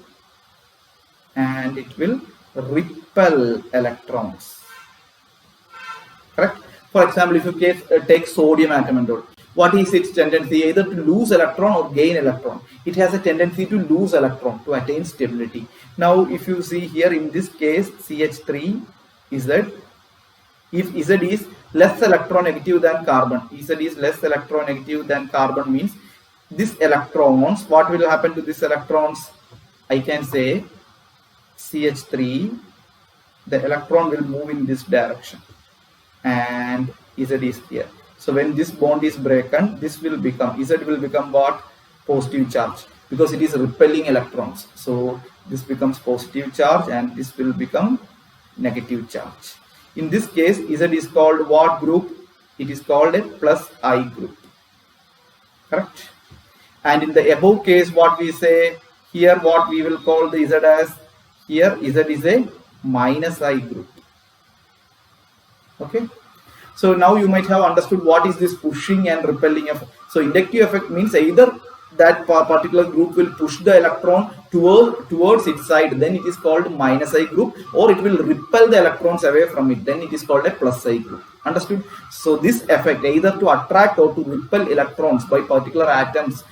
repel electrons, correct? For example, if you take sodium atom and all, what is its tendency? Either to lose electron or gain electron. It has a tendency to lose electron to attain stability. Now if you see here in this case, CH3 is that if Z is less electronegative than carbon, Z is less electronegative than carbon means these electrons, what will happen to these electrons? I can say CH3, the electron will move in this direction, and Z is here. So when this bond is broken, this will become, Z will become what? Positive charge, because it is repelling electrons. So this becomes positive charge and this will become negative charge. In this case, Z is called what group? It is called a plus I group. Correct? And in the above case, what we say here, what we will call the Z as, here Z is a minus I group. Okay. So now you might have understood what is this pushing and repelling effect. So inductive effect means either that particular group will push the electron towards its side, then it is called minus I group, or it will repel the electrons away from it, then it is called a plus I group. Understood? So this effect, either to attract or to repel electrons by particular atoms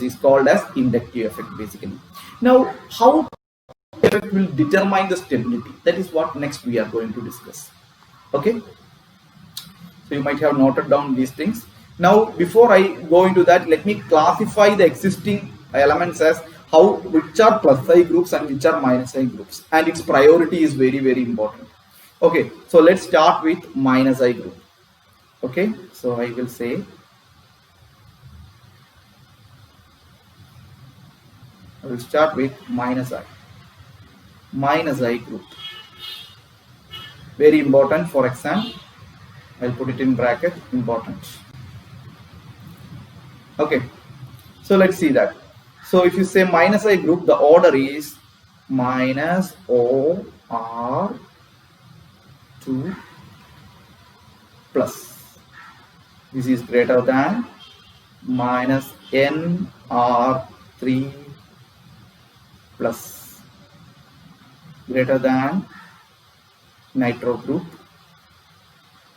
is called as inductive effect basically. Now how effect will determine the stability, that is what next we are going to discuss. Okay, so you might have noted down these things. Now before I go into that, let me classify the existing elements as which are plus I groups and which are minus I groups, and its priority is very, very important. Okay, so let's start with minus I group. Okay, so I will say I will start with minus I group. Very important for exam. I'll put it in bracket, important. Okay, so let's see that. So if you say minus I group, the order is minus O R 2 plus. This is greater than minus N R 3 plus, greater than nitro group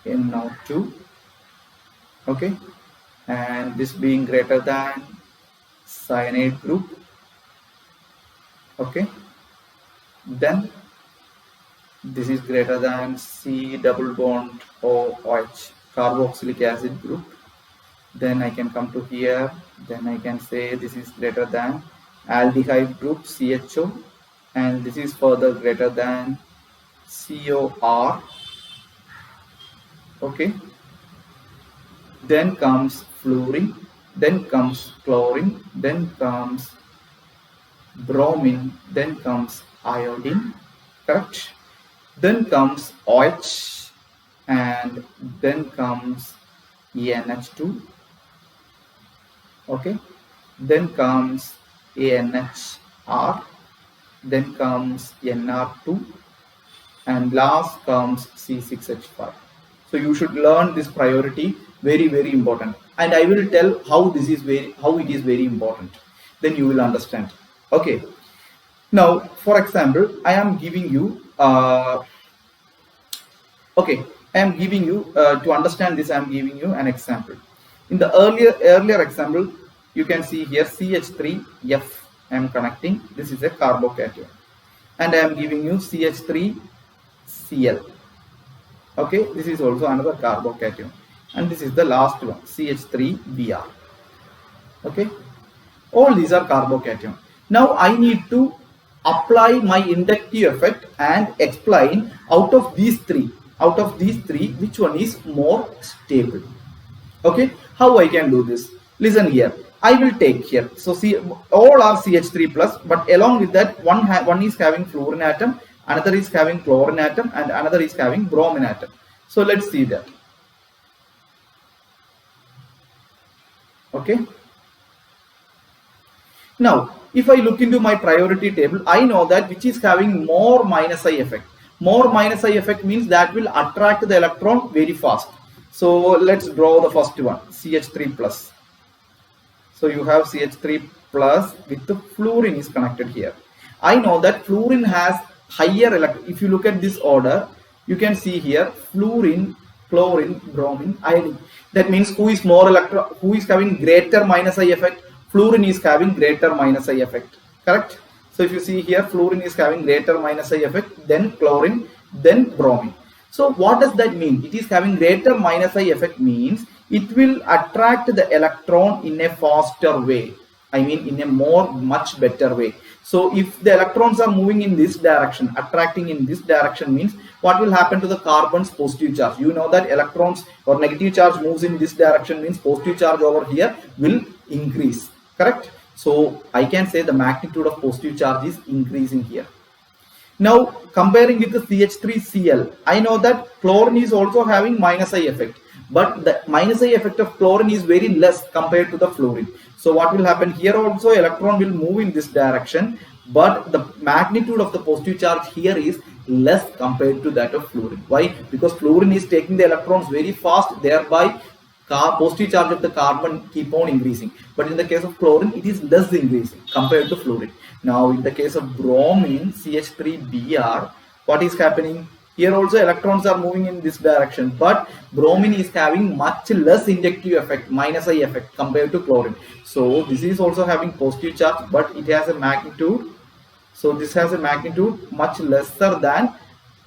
NO2. Okay, and this being greater than cyanide group. Okay, then this is greater than C double bond OH, carboxylic acid group. Then I can come to here, then I can say this is greater than aldehyde group CHO, and this is further greater than COR. Okay, then comes fluorine, then comes chlorine, then comes bromine, then comes iodine. Correct? Then comes OH, and then comes NH2. Okay, then comes ANHR, then comes NR2, and last comes C6H5. So you should learn this priority, very, very important, and I will tell how it is very important, then you will understand. Okay, now for example, I am giving you to understand this, I am giving you an example. In the earlier example, you can see here CH3F I am connecting. This is a carbocation, and I am giving you CH3Cl. Okay, this is also another carbocation, and this is the last one, CH3Br. Okay, all these are carbocation. Now I need to apply my inductive effect and explain out of these three, which one is more stable. Okay, how I can do this? Listen here. I will take here. So see, all are CH3 plus, but along with that, one is having fluorine atom, another is having chlorine atom, and another is having bromine atom. So let's see that. Okay. Now, if I look into my priority table, I know that which is having more minus I effect. More minus I effect means that will attract the electron very fast. So let's draw the first one, CH3 plus. So you have CH3 plus with the fluorine is connected here. I know that fluorine has higher electron. If you look at this order, you can see here fluorine, chlorine, bromine, iodine. That means who is having greater minus I effect? Fluorine is having greater minus I effect. Correct? So if you see here, fluorine is having greater minus I effect, then chlorine, then bromine. So what does that mean? It is having greater minus I effect means it will attract the electron in a faster way. I mean in a much better way. So if the electrons are moving in this direction, attracting in this direction, means what will happen to the carbon's positive charge? You know that electrons or negative charge moves in this direction, means positive charge over here will increase, correct? So I can say the magnitude of positive charge is increasing here. Now comparing with the CH3Cl, I know that chlorine is also having minus I effect, but the minus I effect of chlorine is very less compared to the fluorine. So what will happen here? Also electron will move in this direction, but the magnitude of the positive charge here is less compared to that of fluorine. Why? Because fluorine is taking the electrons very fast, thereby positive charge of the carbon keep on increasing, but in the case of chlorine it is less increasing compared to fluorine. Now in the case of bromine, CH3Br, what is happening? Here also electrons are moving in this direction, but bromine is having much less inductive effect, minus I effect, compared to chlorine. So this is also having positive charge, but it has a magnitude. So this has a magnitude much lesser than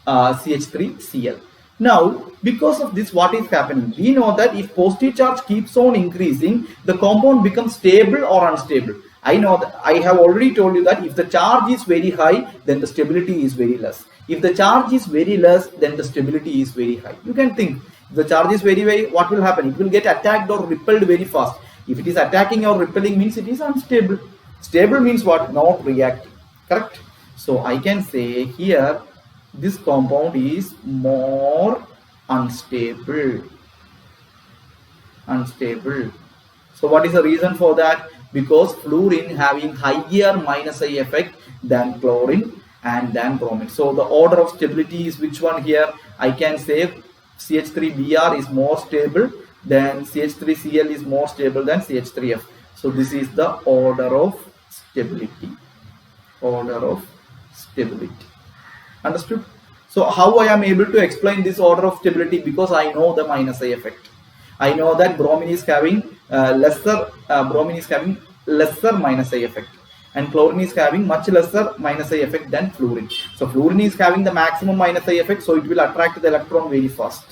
CH3Cl. Now because of this, what is happening? We know that if positive charge keeps on increasing, the compound becomes stable or unstable. I know that I have already told you that if the charge is very high, then the stability is very less. If the charge is very less, then the stability is very high. You can think, if the charge is very high, what will happen? It will get attacked or repelled very fast. If it is attacking or repelling, means it is unstable. Stable means what? Not reacting, correct? So I can say here this compound is more unstable. So what is the reason for that? Because fluorine having higher minus I effect than chlorine and than bromine. So the order of stability is which one here? I can say CH3Br is more stable than CH3Cl is more stable than CH3F. So this is the order of stability. Understood? So how I am able to explain this order of stability? Because I know the minus I effect. I know that bromine is having lesser minus I effect, and chlorine is having much lesser minus I effect than fluorine. So fluorine is having the maximum minus I effect, so it will attract the electron very fast,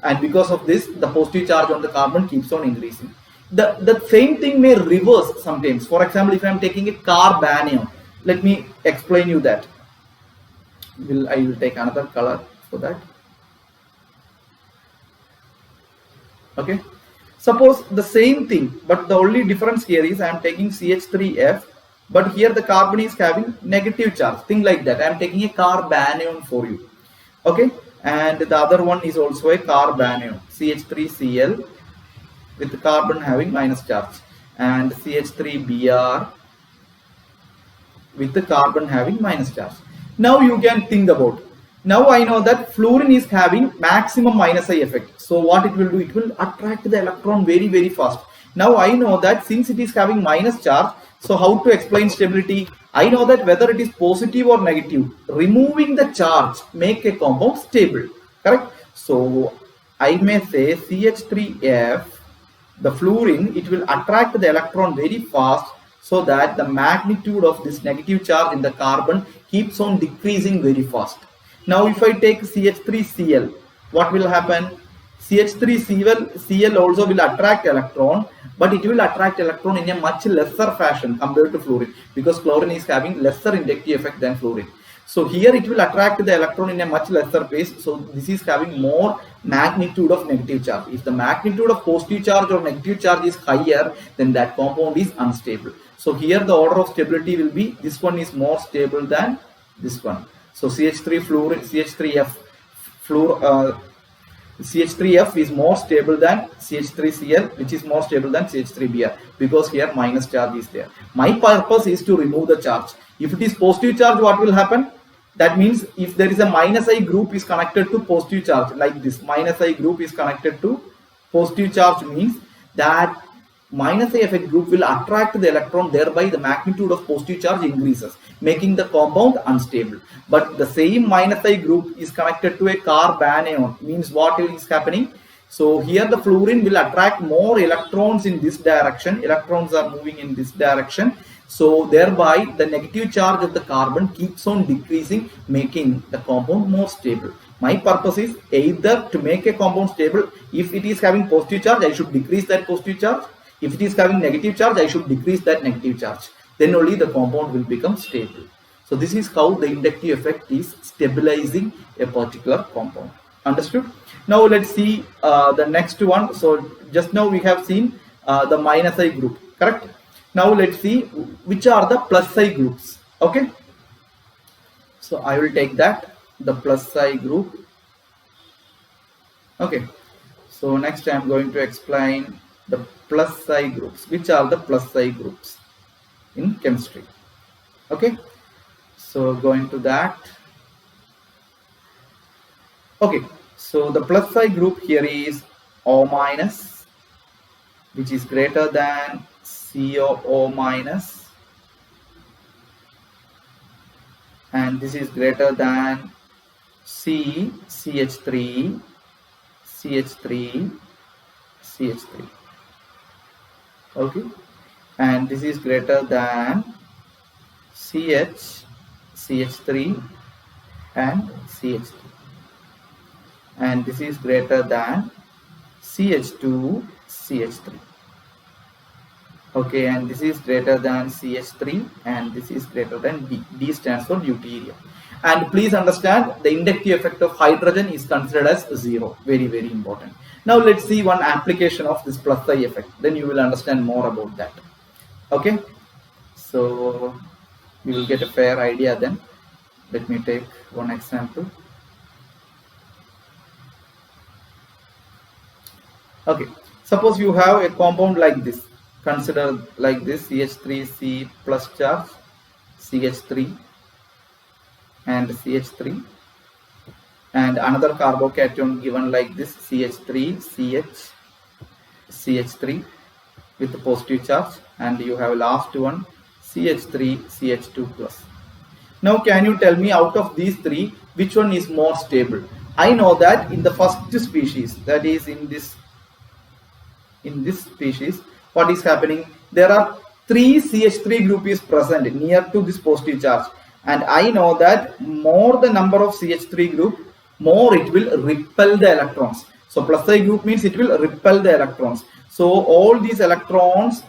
and because of this, the positive charge on the carbon keeps on increasing. The same thing may reverse sometimes. For example, if I am taking a carbanion, let me explain you that. I will take another color for that. Okay, suppose the same thing, but the only difference here is I am taking CH3F, but here the carbon is having negative charge, thing like that. I am taking a carbanion for you. Okay, and the other one is also a carbanion, CH3Cl with the carbon having minus charge, and CH3Br with the carbon having minus charge. Now you can think about it. Now I know that fluorine is having maximum minus I effect. So what it will do? It will attract the electron very, very fast. Now I know that since it is having minus charge, so how to explain stability? I know that whether it is positive or negative, removing the charge make a compound stable, correct? So I may say CH3F, the fluorine, it will attract the electron very fast, so that the magnitude of this negative charge in the carbon keeps on decreasing very fast. Now if I take CH3Cl, what will happen? CH3Cl also will attract electron, but it will attract electron in a much lesser fashion compared to fluorine, because chlorine is having lesser inductive effect than fluorine. So here it will attract the electron in a much lesser pace. So this is having more magnitude of negative charge. If the magnitude of positive charge or negative charge is higher, then that compound is unstable. So here the order of stability will be, this one is more stable than this one. So CH3F is more stable than CH3Cl, which is more stable than CH3Br, because here minus charge is there. My purpose is to remove the charge. If it is positive charge, what will happen? That means if there is a minus I group is connected to positive charge, like this minus I group is connected to positive charge, means that minus I effect group will attract the electron, thereby the magnitude of positive charge increases, making the compound unstable. But the same minus I group is connected to a carbanion, means what is happening? So here the fluorine will attract more electrons in this direction. Electrons are moving in this direction. So thereby the negative charge of the carbon keeps on decreasing, making the compound more stable. My purpose is either to make a compound stable. If it is having positive charge, I should decrease that positive charge. If it is having negative charge, I should decrease that negative charge. then only the compound will become stable. So this is how the inductive effect is stabilizing a particular compound. Understood? Now let's see the next one. So just now we have seen the minus I group, correct? Now let's see which are the plus I groups. Okay, so I will take that, the plus I group. Okay, so next I am going to explain the plus I groups. Which are the plus I groups in chemistry? Okay, so going to that. Okay, so the plus I group here is O minus, which is greater than COO minus, and this is greater than CH3, CH3, CH3. Okay, and this is greater than CH, CH3, and CH3. And this is greater than CH2, CH3. Okay, and this is greater than CH3, and this is greater than D. D stands for deuterium. And please understand, the inductive effect of hydrogen is considered as 0. Very, very important. Now let's see one application of this plus I effect. Then you will understand more about that. Okay, so you will get a fair idea then. Let me take one example. Okay, suppose you have a compound like this. Consider like this: CH3C plus charge, CH3 and CH3, and another carbocation given like this: CH3, CH, CH3 with the positive charge, and you have last one CH3, CH2 plus. Now can you tell me, out of these three, which one is more stable? I know that in the first species, that is in this species, what is happening? There are 3 CH3 group is present near to this positive charge, and I know that more the number of CH3 group, more it will repel the electrons. So plus I group means it will repel the electrons. So all these electrons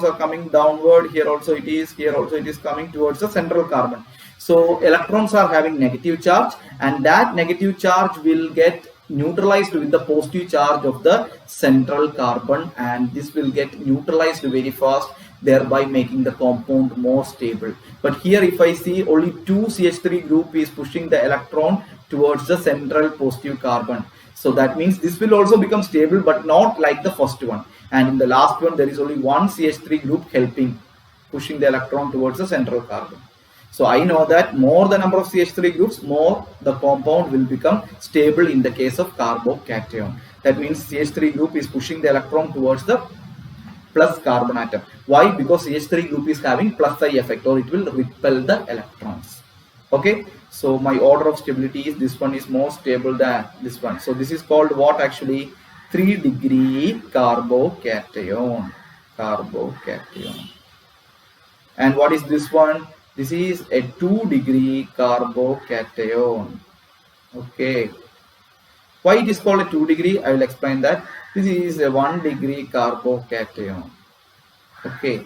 are coming downward. Here also it is, here also it is coming towards the central carbon. So electrons are having negative charge, and that negative charge will get neutralized with the positive charge of the central carbon, and this will get neutralized very fast, thereby making the compound more stable. But here if I see only 2 CH3 group is pushing the electron towards the central positive carbon, so that means this will also become stable, but not like the first one. And in the last one there is only 1 CH3 group helping, pushing the electron towards the central carbon. So I know that more the number of CH3 groups, more the compound will become stable in the case of carbocation. That means CH3 group is pushing the electron towards the plus carbon atom. Why? Because CH3 group is having plus I effect, or it will repel the electrons. Okay, so my order of stability is this one is more stable than this one. So this is called what actually? 3-degree carbocation. Carbocation. And what is this one? This is a 2-degree carbocation. Okay. Why it is called a 2-degree? I will explain that. This is a 1-degree carbocation. Okay.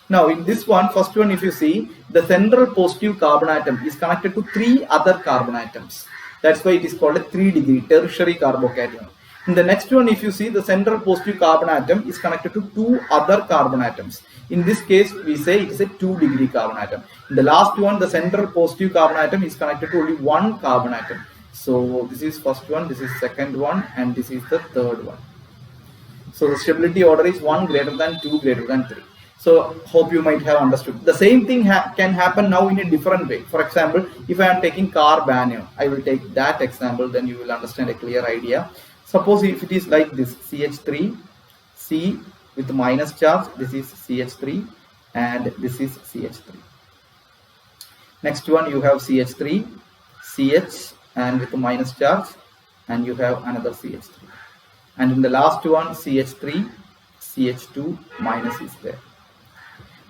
Now in this one, first one, if you see, the central positive carbon atom is connected to 3 other carbon atoms. That's why it is called a 3-degree tertiary carbocation. In the next one, if you see, the central positive carbon atom is connected to 2 other carbon atoms. In this case, we say it is a 2-degree carbon atom. In the last one, the central positive carbon atom is connected to only 1 carbon atom. So this is first one, this is second one, and this is the third one. So the stability order is 1 greater than 2 greater than 3. So hope you might have understood. The same thing can happen now in a different way. For example, if I am taking carbanium, I will take that example, then you will understand a clear idea. Suppose if it is like this, CH3, C with minus charge, this is CH3, and this is CH3. Next one, you have CH3, CH, and with minus charge, and you have another CH3. And in the last one, CH3, CH2 minus is there.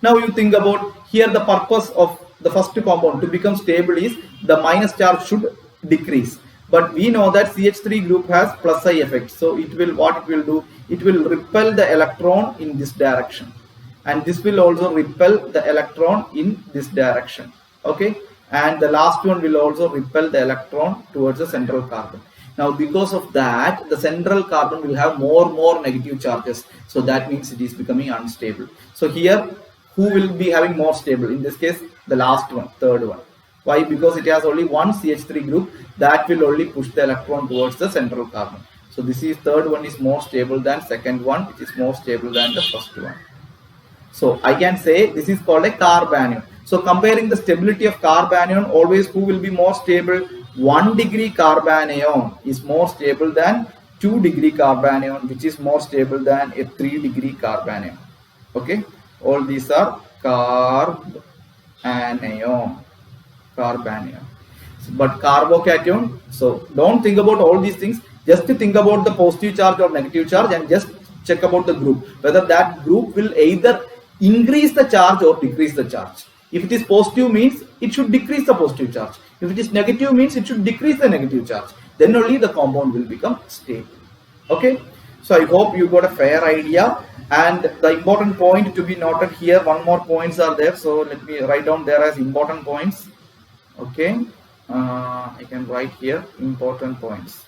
Now you think about here, the purpose of the first compound to become stable is the minus charge should decrease. But we know that CH3 group has plus I effect. So it will, what it will do? It will repel the electron in this direction. and this will also repel the electron in this direction. Okay, and the last one will also repel the electron towards the central carbon. Now because of that, the central carbon will have more negative charges, so that means it is becoming unstable. So here, who will be having more stable? In this case, the last one, third one. Why? Because it has only one CH3 group that will only push the electron towards the central carbon. So this is third one is more stable than second one, which is more stable than the first one. So I can say this is called a carbanion. So comparing the stability of carbanion, always who will be more stable? 1 degree carbanion is more stable than 2 degree carbanion, which is more stable than a 3 degree carbanion. Okay, all these are carbanion. But carbocation, so don't think about all these things, just to think about the positive charge or negative charge, and just check about the group, whether that group will either increase the charge or decrease the charge. If it is positive, means it should decrease the positive charge. If it is negative, means it should decrease the negative charge. Then only the compound will become stable. Okay, so I hope you got a fair idea. And the important point to be noted here, one more points are there, so let me write down there as important points. Okay, I can write here important points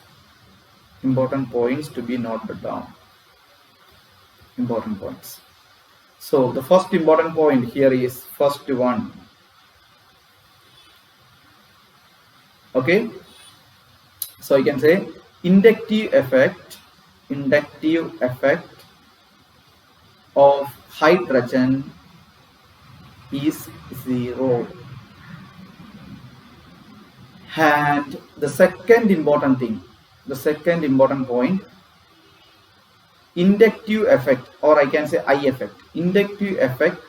to be noted down. Important points. So the first important point here is first one. Okay, so I can say inductive effect of hydrogen is 0. And the second important point, inductive effect, or I can say I effect. Inductive effect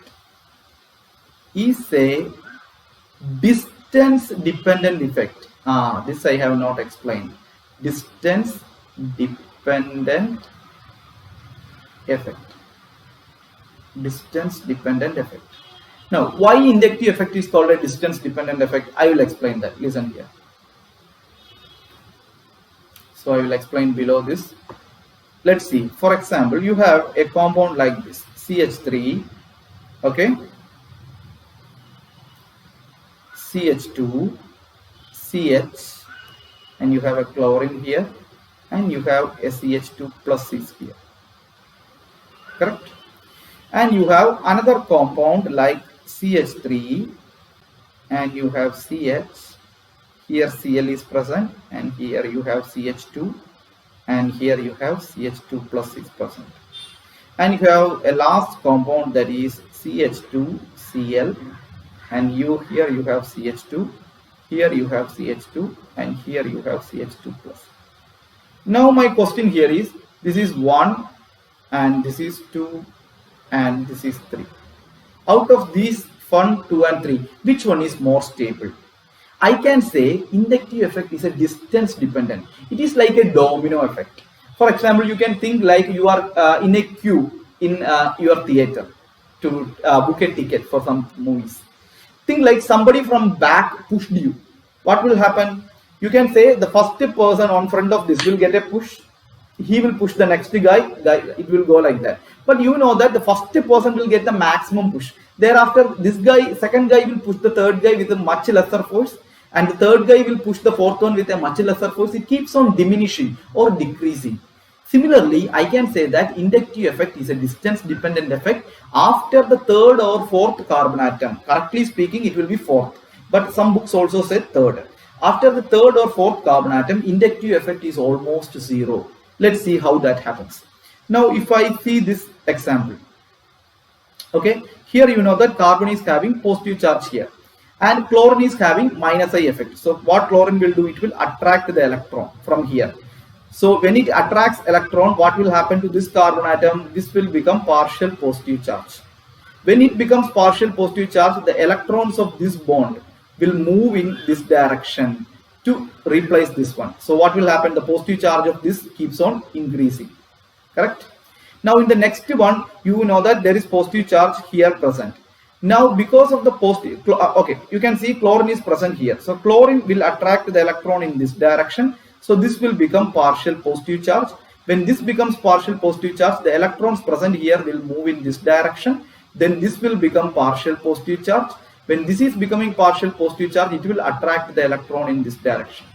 is a distance dependent effect. This I have not explained. Distance dependent effect. Distance dependent effect. Now, why inductive effect is called a distance dependent effect? I will explain that. Listen here. So I will explain below this. Let's see. For example, you have a compound like this, CH3, okay, CH2, CH, and you have a chlorine here, and you have a CH2 plus is here, correct? And you have another compound like CH3, and you have CH, here Cl is present, and here you have CH2, and here you have CH2 plus is present. And you have a last compound that is CH2, Cl, and here you have CH2, here you have CH2, and here you have CH2 plus. Now my question here is, this is 1, and this is 2, and this is 3. Out of these 1, 2 and 3, which one is more stable? I can say inductive effect is a distance dependent. It is like a domino effect. For example, you can think like you are in a queue in your theater to book a ticket for some movies. Think like somebody from back pushed you. What will happen? You can say the first person on front of this will get a push. He will push the next guy, it will go like that. But you know that the first person will get the maximum push. Thereafter, this guy, second guy will push the third guy with a much lesser force, and the third guy will push the fourth one with a much lesser force. It keeps on diminishing or decreasing. Similarly, I can say that inductive effect is a distance dependent effect after the third or fourth carbon atom. Correctly speaking, it will be fourth, but some books also say third. After the third or fourth carbon atom, inductive effect is almost 0. Let's see how that happens. Now, if I see this example, okay, here you know that carbon is having positive charge here, and chlorine is having minus I effect. So what chlorine will do? It will attract the electron from here. So when it attracts electron, what will happen to this carbon atom? This will become partial positive charge. When it becomes partial positive charge, the electrons of this bond will move in this direction to replace this one. So what will happen? The positive charge of this keeps on increasing, correct? Now in the next one, you know that there is positive charge here present. Now because of the positive, okay, you can see chlorine is present here. So chlorine will attract the electron in this direction. So this will become partial positive charge. When this becomes partial positive charge, the electrons present here will move in this direction. then this will become partial positive charge. When this is becoming partial positive charge, it will attract the electron in this direction.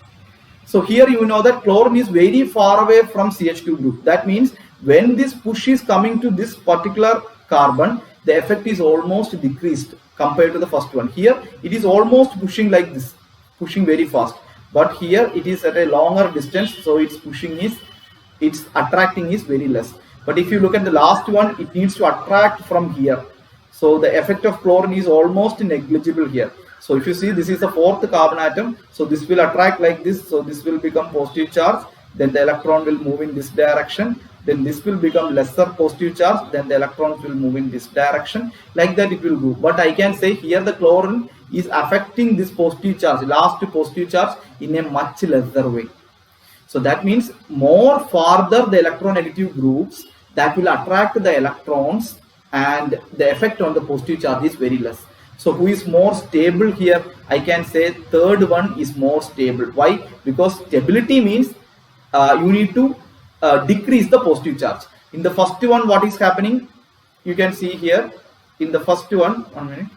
So here you know that chlorine is very far away from CH2 group. That means when this push is coming to this particular carbon, the effect is almost decreased compared to the first one. Here it is almost pushing like this, pushing very fast. But here it is at a longer distance, so its attracting is very less. But if you look at the last one, it needs to attract from here. So the effect of chlorine is almost negligible here. So if you see, this is the fourth carbon atom. So this will attract like this. So this will become positive charge. Then the electron will move in this direction. Then this will become lesser positive charge. Then the electrons will move in this direction. Like that it will go. But I can say here the chlorine is affecting this positive charge, last positive charge, in a much lesser way. So that means more farther the electronegative groups that will attract the electrons, and the effect on the positive charge is very less. So who is more stable here? I can say third one is more stable. Why? Because stability means you need to decrease the positive charge. In the first one, what is happening? You can see here in the first one, 1 minute.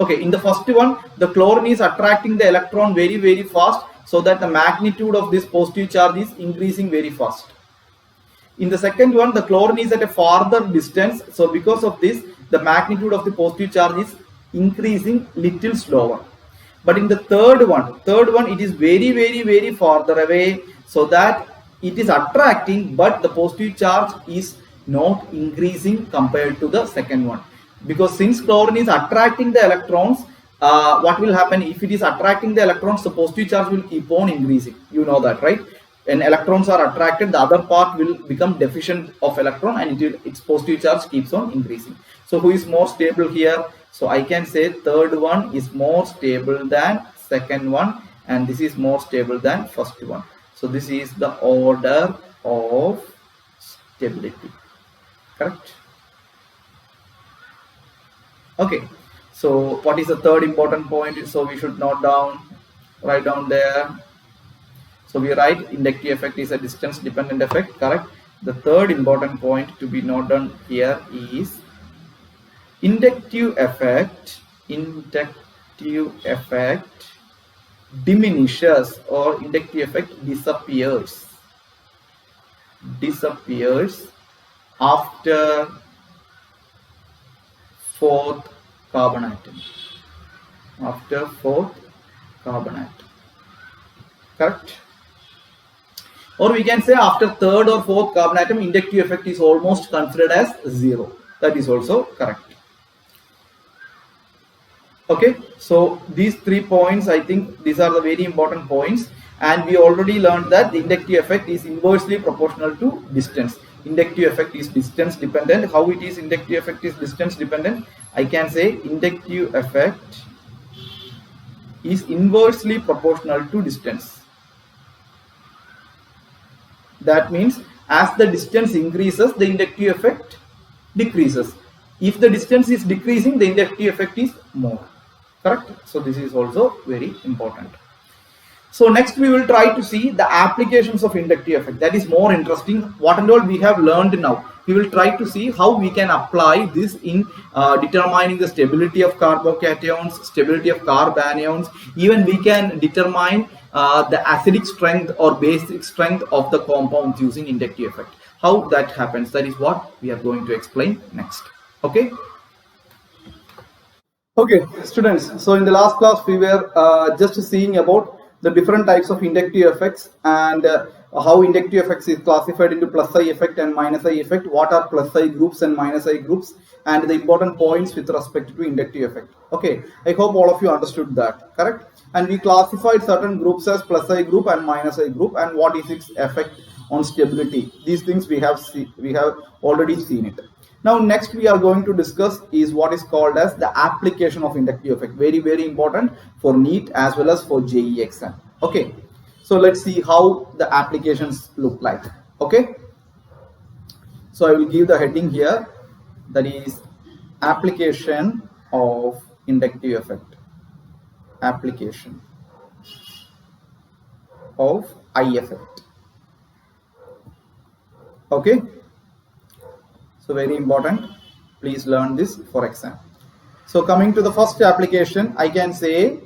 Okay, in the first one, the chlorine is attracting the electron very, very fast, so that the magnitude of this positive charge is increasing very fast. In the second one, the chlorine is at a farther distance, so because of this, the magnitude of the positive charge is increasing little slower. But in the third one, it is very, very, very farther away, so that it is attracting, but the positive charge is not increasing compared to the second one. Because since chlorine is attracting the electrons, what will happen if it is attracting the electrons? The positive charge will keep on increasing. You know that, right? When electrons are attracted, the other part will become deficient of electron, and its positive charge keeps on increasing. So who is more stable here? So I can say third one is more stable than second one, and this is more stable than first one. So this is the order of stability. Correct? Okay, so what is the third important point? So we should write down there. So we write inductive effect is a distance dependent effect, correct? The third important point to be noted down here is inductive effect diminishes, or inductive effect disappears after fourth carbon atom. Correct? Or we can say after third or fourth carbon atom, inductive effect is almost considered as zero. That is also correct. Okay, so these 3 points, I think these are the very important points, and we already learned that the inductive effect is inversely proportional to distance. Inductive effect is distance dependent. How it is inductive effect is distance dependent? I can say inductive effect is inversely proportional to distance. That means as the distance increases, the inductive effect decreases. If the distance is decreasing, the inductive effect is more. Correct? So this is also very important. So next we will try to see the applications of inductive effect. That is more interesting. What and all we have learned now. We will try to see how we can apply this in determining the stability of carbocations, stability of carbanions. Even we can determine the acidic strength or basic strength of the compounds using inductive effect. How that happens, that is what we are going to explain next. Okay. Okay, students. So in the last class we were just seeing about the different types of inductive effects, and how inductive effects is classified into plus I effect and minus I effect, what are plus I groups and minus I groups, and the important points with respect to inductive effect. Okay, I hope all of you understood that, correct? And we classified certain groups as plus I group and minus I group, and what is its effect on stability. These things we have already seen it. Now next we are going to discuss is what is called as the application of inductive effect. Very, very important for NEET as well as for JEE exam. Okay, so let's see how the applications look like. Okay, so I will give the heading here, that is application of inductive effect. Application of I effect. Okay. So very important, please learn this for exam. So coming to the first application, I can say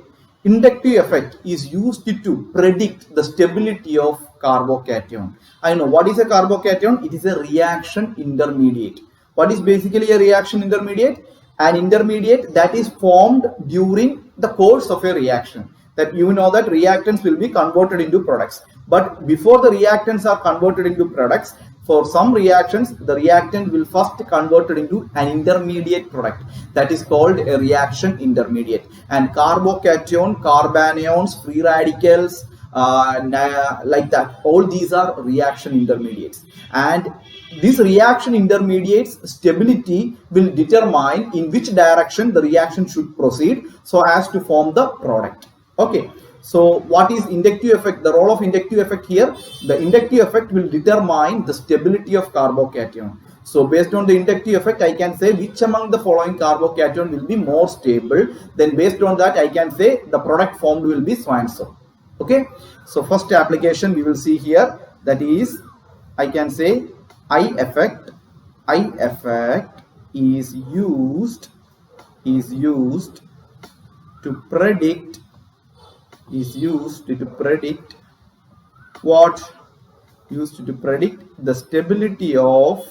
inductive effect is used to predict the stability of carbocation. I know what is a carbocation. It is a reaction intermediate. What is basically a reaction intermediate? An intermediate that is formed during the course of a reaction. That you know that reactants will be converted into products. But before the reactants are converted into products, for some reactions, the reactant will first converted into an intermediate product. That is called a reaction intermediate. And carbocation, carbanions, free radicals, like that, all these are reaction intermediates. And these reaction intermediates stability will determine in which direction the reaction should proceed so as to form the product. Okay, so what is inductive effect? The role of inductive effect here, the inductive effect will determine the stability of carbocation. So based on the inductive effect, I can say which among the following carbocation will be more stable. Then based on that, I can say the product formed will be so and so. Okay, so first application we will see here, that is, I can say I effect is used to predict what? Used to predict the stability of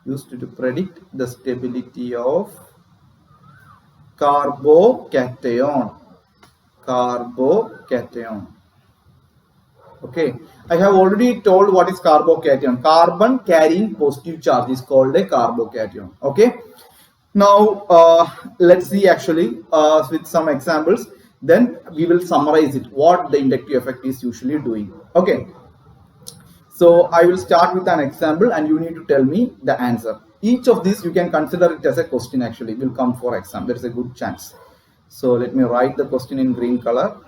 carbocation. Okay, I have already told what is carbocation. Carbon carrying positive charge is called a carbocation. Okay, now let's see actually with some examples. Then we will summarize it, what the inductive effect is usually doing. Okay, so I will start with an example and you need to tell me the answer. Each of these you can consider it as a question, actually will come for exam. There is a good chance. So let me write the question in green color.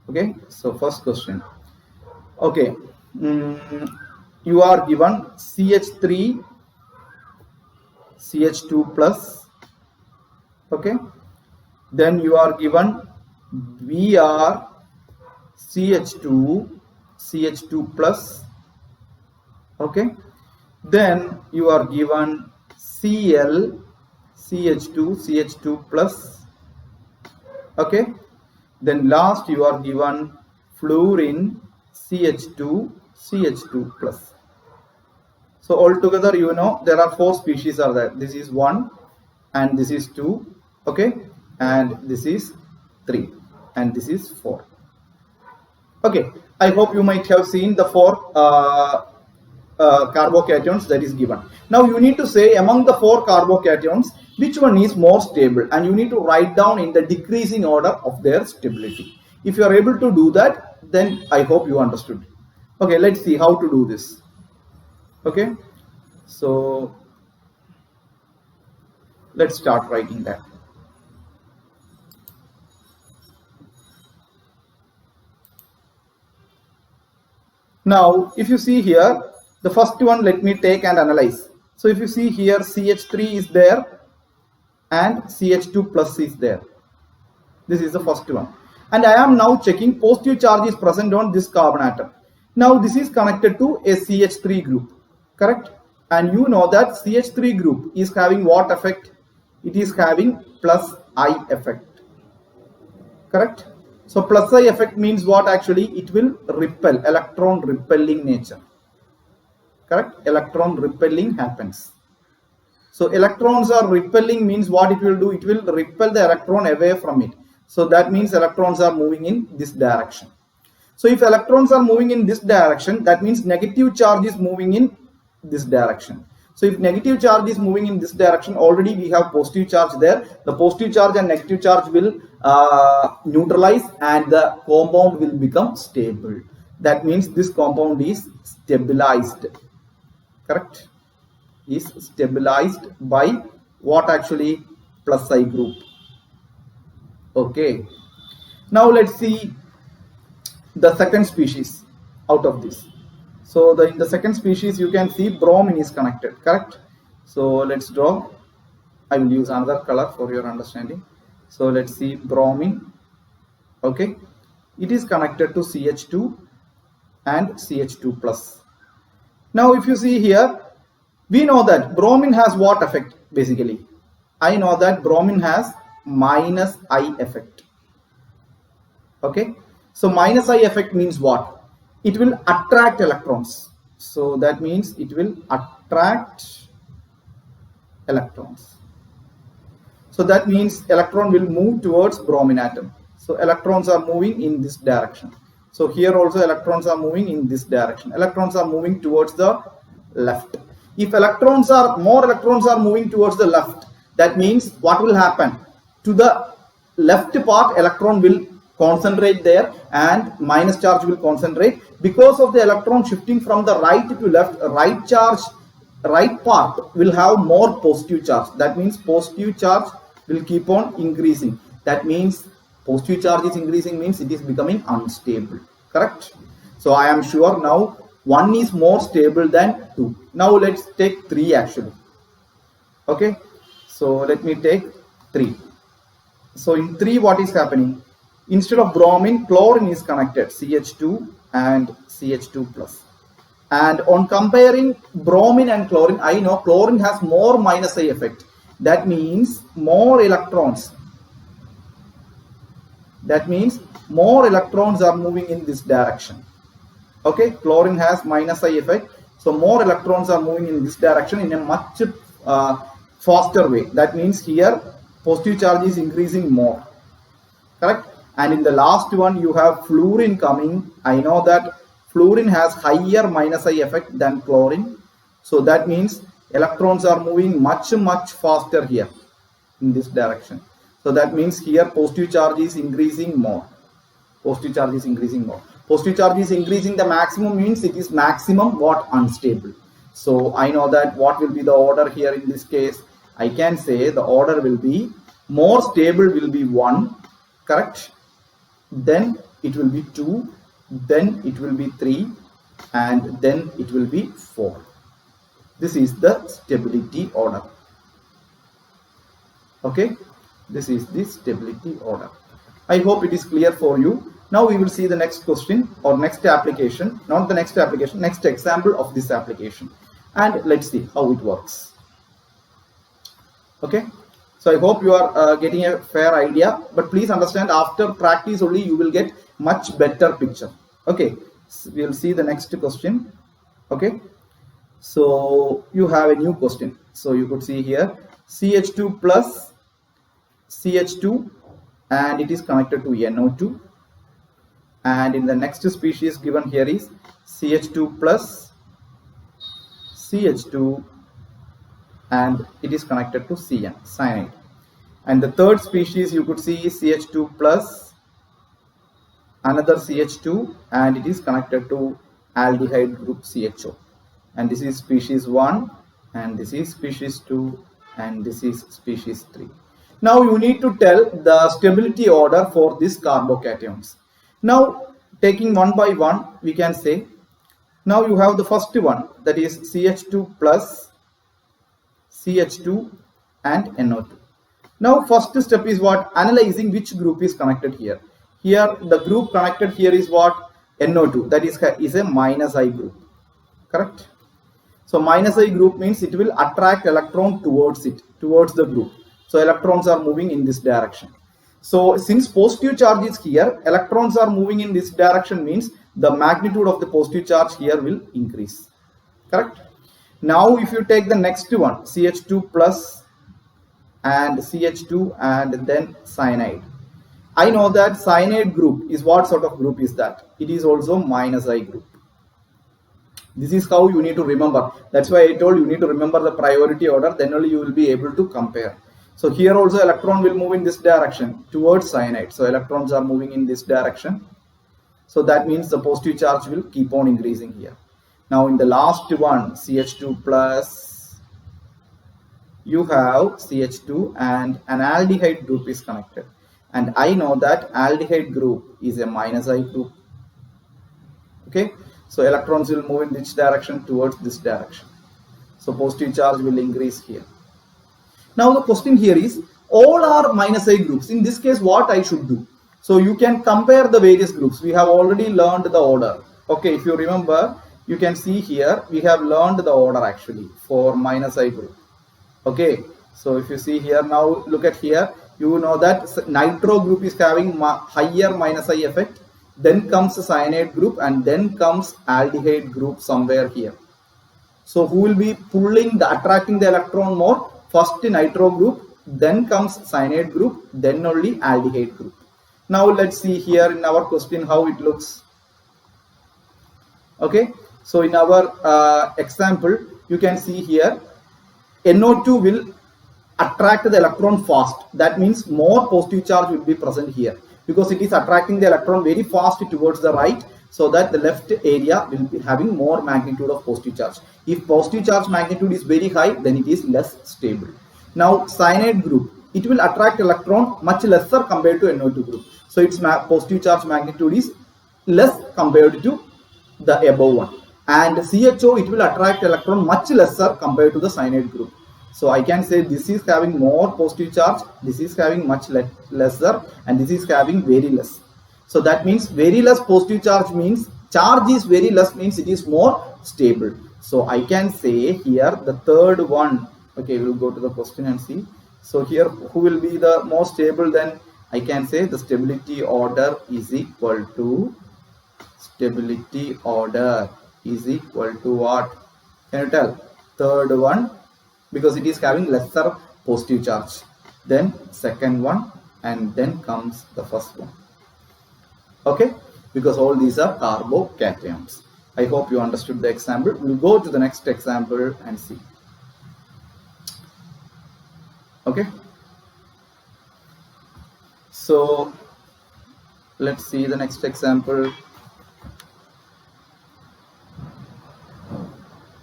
Okay, so first question. Okay, you are given CH3 CH2 plus. Okay, then you are given Br CH2 CH2 plus. Okay, then you are given Cl CH2 CH2 plus. Okay, then last you are given fluorine CH2 CH2 plus. So altogether, you know, there are 4 species are there. This is 1 and this is 2. Okay, and this is 3 and this is 4. Okay, I hope you might have seen the 4 carbocations that is given. Now you need to say among the 4 carbocations which one is more stable, and you need to write down in the decreasing order of their stability. If you are able to do that, then I hope you understood. Okay, let's see how to do this. Okay, so let's start writing that. Now if you see here, the first one, let me take and analyze. So if you see here, CH3 is there and CH2 plus is there. This is the first one, and I am now checking positive charge is present on this carbon atom. Now this is connected to a CH3 group, correct? And you know that CH3 group is having what effect? It is having plus I effect, correct? So plus I effect means what? Actually it will repel, electron repelling nature, correct? Electron repelling happens. So electrons are repelling means what it will do? It will repel the electron away from it. So that means electrons are moving in this direction. So if electrons are moving in this direction, that means negative charge is moving in this direction. So if negative charge is moving in this direction, already we have positive charge there. The positive charge and negative charge will neutralize and the compound will become stable. That means this compound is stabilized, correct? Is stabilized by what? Actually plus I group. Okay, now let's see the second species out of this. So in the second species you can see bromine is connected, correct? So let's draw. I will use another color for your understanding. So let's see bromine. Okay, it is connected to CH2 and CH2 plus. Now if you see here, We know that bromine has what effect basically? I know that bromine has minus I effect. Okay, so minus I effect means what? It will attract electrons. So that means it will attract electrons. So that means electron will move towards bromine atom. So electrons are moving in this direction. So here also electrons are moving in this direction. Electrons are moving towards the left. If more electrons are moving towards the left, that means what will happen? To the left part, electron will concentrate there and minus charge will concentrate. Because of the electron shifting from the right to left, right part will have more positive charge. That means positive charge will keep on increasing. That means positive charge is increasing means it is becoming unstable. Correct? So I am sure now 1 is more stable than 2. Now let's take 3 actually. Okay. So let me take 3. So in 3 what is happening? Instead of bromine, chlorine is connected, CH2 and CH2 plus. And on comparing bromine and chlorine, I know chlorine has more minus I effect. That means more electrons. That means more electrons are moving in this direction. Okay, chlorine has minus I effect. So more electrons are moving in this direction in a much faster way. That means here positive charge is increasing more. Correct? And in the last one you have fluorine coming. I know that fluorine has higher minus I effect than chlorine. So that means electrons are moving much faster here in this direction. So that means here positive charge is increasing more. Positive charge is increasing more. Positive charge is increasing the maximum means it is maximum what? Unstable. So I know that what will be the order here in this case? I can say the order will be more stable will be 1. Correct? Then it will be 2. Then it will be 3. And then it will be 4. This is the stability order. Okay, this is the stability order. I hope it is clear for you. Now we will see the next question or next application, not the next application, next example of this application. And let's see how it works. Okay, so I hope you are getting a fair idea, but please understand after practice only you will get much better picture. Okay, so we'll see the next question. Okay. So you have a new question. So you could see here CH2 plus CH2 and it is connected to NO2. And in the next species given here is CH2 plus CH2 and it is connected to CN, cyanide. And the third species you could see is CH2 plus another CH2 and it is connected to aldehyde group CHO. And this is species 1 and this is species 2 and this is species 3. Now you need to tell the stability order for these carbocations. Now taking one by one we can say, now you have the first one, that is CH2 plus CH2 and NO2. Now first step is what? Analyzing which group is connected here. Here the group connected here is what? NO2, that is a minus I group. Correct? So minus I group means it will attract electron towards the group. So electrons are moving in this direction. So since positive charge is here, electrons are moving in this direction means the magnitude of the positive charge here will increase. Correct? Now if you take the next one, CH2 plus and CH2 and then cyanide. I know that cyanide group is what sort of group is that? It is also minus I group. This is how you need to remember. That's why I told you need to remember the priority order, then only you will be able to compare. So here also electron will move in this direction towards cyanide. So electrons are moving in this direction. So that means the positive charge will keep on increasing here. Now in the last one, CH2 plus, you have CH2 and an aldehyde group is connected. And I know that aldehyde group is a minus I group. Okay. So electrons will move in this direction towards this direction. So positive charge will increase here. Now the question here is, all are minus I groups. In this case, what I should do? So you can compare the various groups. We have already learned the order. Okay, if you remember, you can see here we have learned the order actually for minus I group. Okay, so if you see here, now look at here, you know that nitro group is having higher minus I effect, then comes the cyanide group, and then comes aldehyde group somewhere here. So who will be attracting the electron more? First nitro group, then comes cyanide group, then only aldehyde group. Now let's see here in our question how it looks. Okay, so in our example, you can see here NO2 will attract the electron fast. That means more positive charge will be present here because it is attracting the electron very fast towards the right, so that the left area will be having more magnitude of positive charge. If positive charge magnitude is very high, then it is less stable. Now cyanide group, it will attract electron much lesser compared to NO2 group. So its positive charge magnitude is less compared to the above one. And CHO, it will attract electron much lesser compared to the cyanide group. So I can say this is having more positive charge, this is having much lesser, and this is having very less. So that means very less positive charge means charge is very less, means it is more stable. So I can say here the third one. Okay, we'll go to the question and see. So here who will be the more stable? Then I can say the stability order is equal to what? Can you tell? Third one, because it is having lesser positive charge, then second one, and then comes the first one. Okay, because all these are carbocations. I hope you understood the example. We'll go to the next example and see. Okay, so let's see the next example.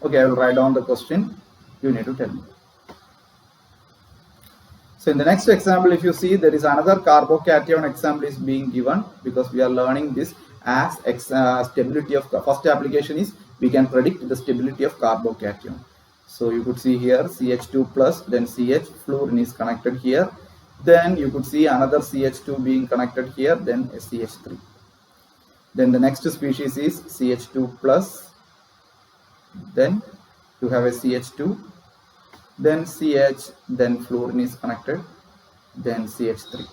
Okay, I will write down the question. You need to tell me. So in the next example, if you see, there is another carbocation example is being given, because we are learning this as stability of first application is we can predict the stability of carbocation. So you could see here CH2 plus, then CH, fluorine is connected here. Then you could see another CH2 being connected here, then CH3. Then the next species is CH2 plus, then you have a CH2, then CH, then fluorine is connected, then CH3.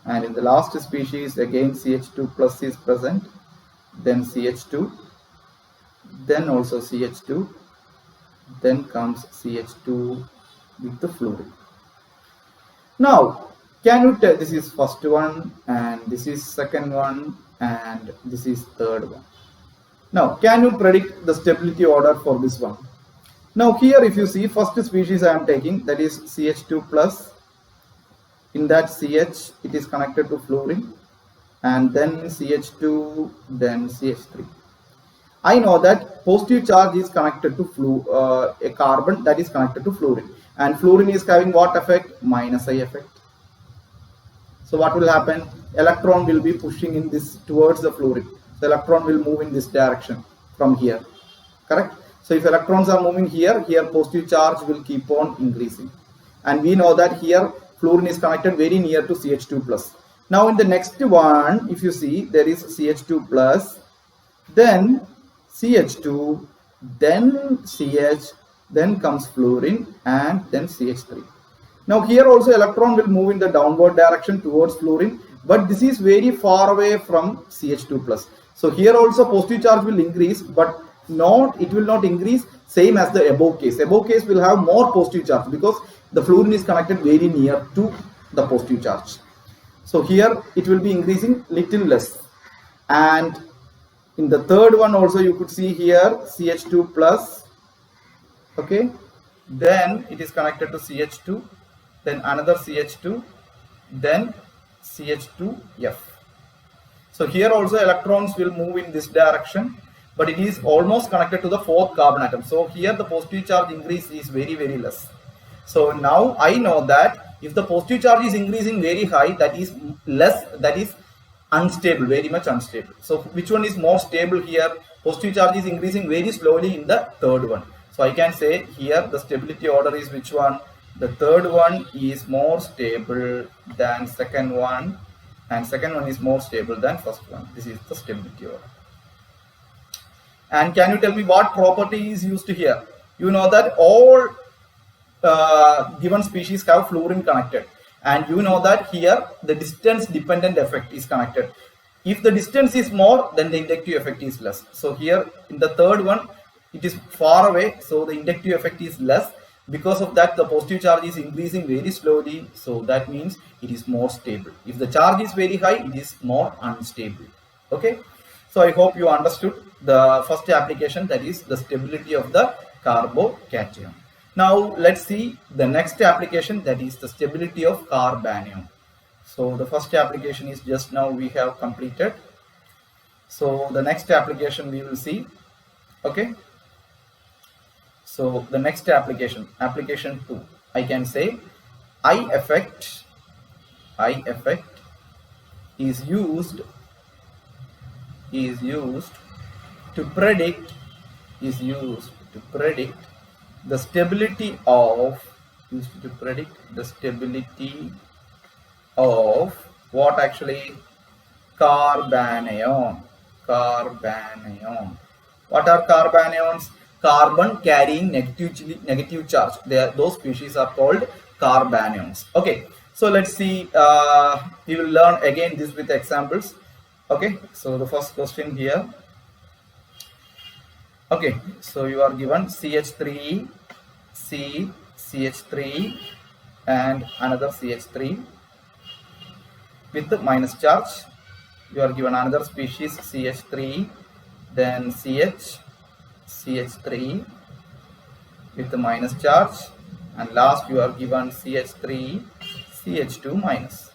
And in the last species again CH2 plus is present, then CH2, then also CH2, then comes CH2 with the fluorine. Now can you tell, this is first one, and this is second one, and this is third one. Now can you predict the stability order for this one? Now here if you see, first species I am taking, that is CH2 plus. In that CH, it is connected to fluorine, and then CH2, then CH3. I know that positive charge is connected to a carbon that is connected to fluorine, and fluorine is having what effect? Minus I effect. So what will happen? Electron will be pushing in this towards the fluorine. So electron will move in this direction from here, correct? So if electrons are moving here, positive charge will keep on increasing, and we know that here fluorine is connected very near to CH2 plus. Now in the next one, if you see, there is CH2 plus, then CH2, then CH, then comes fluorine, and then CH3. Now here also electron will move in the downward direction towards fluorine, but this is very far away from CH2 plus. So here also positive charge will increase, but it will not increase same as the above case. Above case will have more positive charge because the fluorine is connected very near to the positive charge. So here it will be increasing little less. And in the third one also you could see here CH2 plus, okay, then it is connected to CH2, then another CH2, then CH2F. So here also electrons will move in this direction, but it is almost connected to the fourth carbon atom. So here the positive charge increase is very, very less. So now I know that if the positive charge is increasing very high, that is less, that is unstable, very much unstable. So which one is more stable here? Positive charge is increasing very slowly in the third one. So I can say here the stability order is which one? The third one is more stable than second one, and second one is more stable than first one. This is the stability order. And can you tell me what property is used here? You know that all given species have fluorine connected, and you know that here the distance dependent effect is connected. If the distance is more, then the inductive effect is less. So here in the third one, it is far away, so the inductive effect is less. Because of that, the positive charge is increasing very slowly, so that means it is more stable. If the charge is very high, it is more unstable. Okay, so I hope you understood the first application, that is the stability of the carbocation. Now let's see the next application, that is the stability of carbanion. So the first application is just now we have completed. So the next application we will see. Okay, so the next application, application 2, I can say eye effect is used to predict the stability of what actually? Carbanion. What are carbanions? Carbon carrying negative charge. Those species are called carbanions. Okay, so let's see. We will learn again this with examples. Okay, so the first question here. Okay, so you are given CH3, CH3 and another CH3 with the minus charge. You are given another species CH3, then CH3 with the minus charge, and last you are given CH3, CH2 minus.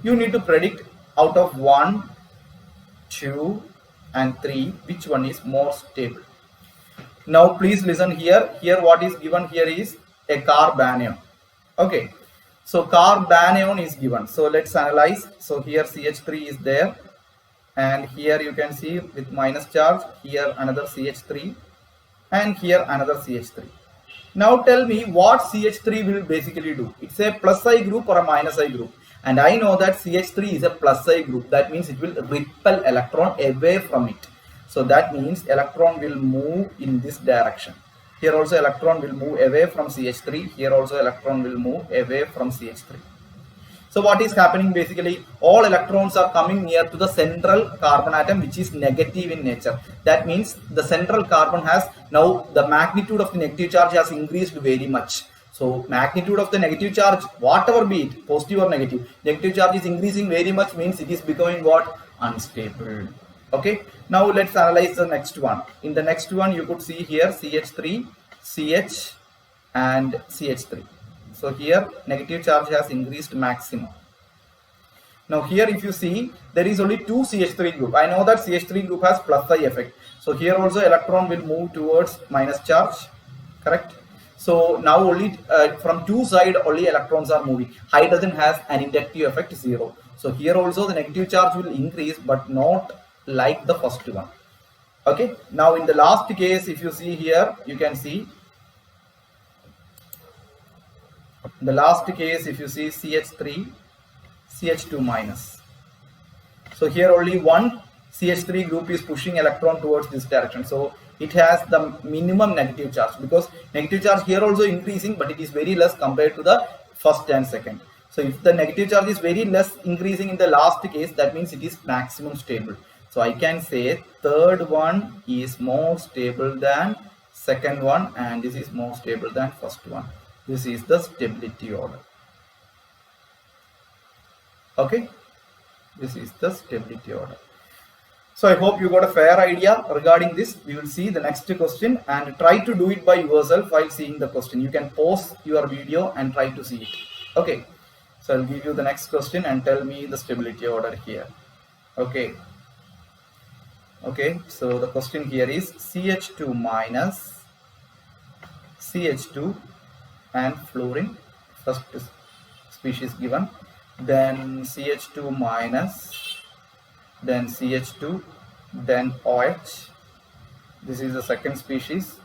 You need to predict out of 1, 2 and 3 which one is more stable. Now please listen here. Here what is given here is a carbanion. Okay, so carbanion is given. So let's analyze. So here CH3 is there, and here you can see with minus charge, here another CH3 and here another CH3. Now tell me what CH3 will basically do. It's a plus I group or a minus I group, and I know that CH3 is a plus I group. That means it will repel electron away from it. So that means electron will move in this direction. Here also electron will move away from CH3. Here also electron will move away from CH3. So what is happening basically? All electrons are coming near to the central carbon atom, which is negative in nature. That means the central carbon has now the magnitude of the negative charge has increased very much. So magnitude of the negative charge, whatever be it, positive or negative charge is increasing very much, means it is becoming what? Unstable. Okay, now let's analyze the next one. In the next one you could see here CH3, CH and CH3. So here negative charge has increased maximum. Now here if you see, there is only 2 CH3 group. I know that CH3 group has plus I effect. So here also electron will move towards minus charge, correct? So now only from two sides only electrons are moving. Hydrogen has an inductive effect 0. So here also the negative charge will increase, but not like the first one. Okay, now in the last case, if you see here, you can see the last case, if you see CH3, CH2 minus. So here only one CH3 group is pushing electron towards this direction. So it has the minimum negative charge, because negative charge here also increasing, but it is very less compared to the first and second. So if the negative charge is very less increasing in the last case, that means it is maximum stable. So I can say third one is more stable than second one, and this is more stable than first one. This is the stability order. Okay, this is the stability order. So I hope you got a fair idea regarding this. We will see the next question and try to do it by yourself while seeing the question. You can pause your video and try to see it. Okay, so I'll give you the next question and tell me the stability order here. Okay, so the question here is CH2 minus, CH2 and fluorine, first species given, then CH2 minus, then CH2, then OH. This is the second species,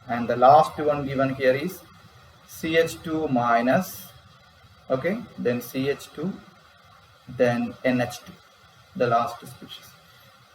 and the last one given here is CH2 minus, okay, then CH2, then NH2, the last species.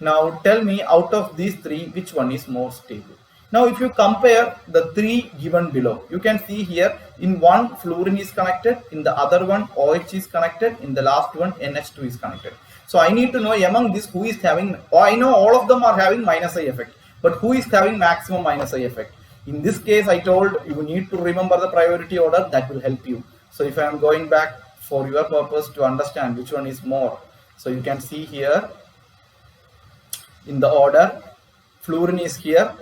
Now tell me, out of these three, which one is more stable? Now if you compare the three given below, you can see here in one fluorine is connected, in the other one OH is connected, in the last one NH2 is connected. So I need to know among this who is having, I know all of them are having minus I effect, but who is having maximum minus I effect? In this case, I told you need to remember the priority order. That will help you. So if I am going back for your purpose to understand which one is more, so you can see here in the order, fluorine is here,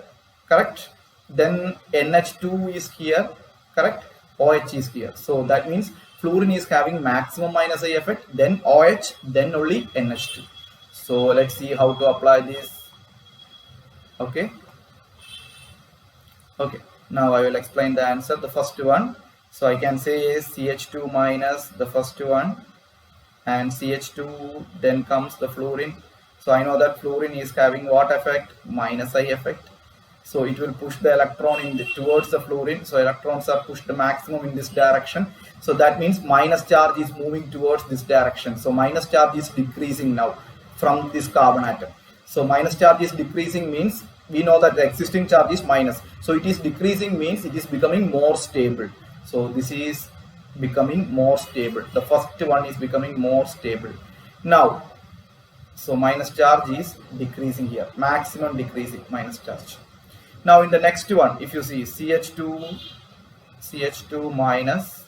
correct? Then NH2 is here, correct? OH is here. So that means fluorine is having maximum minus I effect, then OH, then only NH2. So let's see how to apply this. Okay. Okay, now I will explain the answer. The first one, so I can say is CH2 minus the first one, and CH2, then comes the fluorine. So I know that fluorine is having what effect? Minus I effect. So it will push the electron towards the fluorine. So electrons are pushed the maximum in this direction. So that means minus charge is moving towards this direction. So minus charge is decreasing now from this carbon atom. So minus charge is decreasing means we know that the existing charge is minus. So it is decreasing means it is becoming more stable. So this is becoming more stable. The first one is becoming more stable. Now, so minus charge is decreasing here, maximum decreasing minus charge. Now in the next one, if you see CH2 minus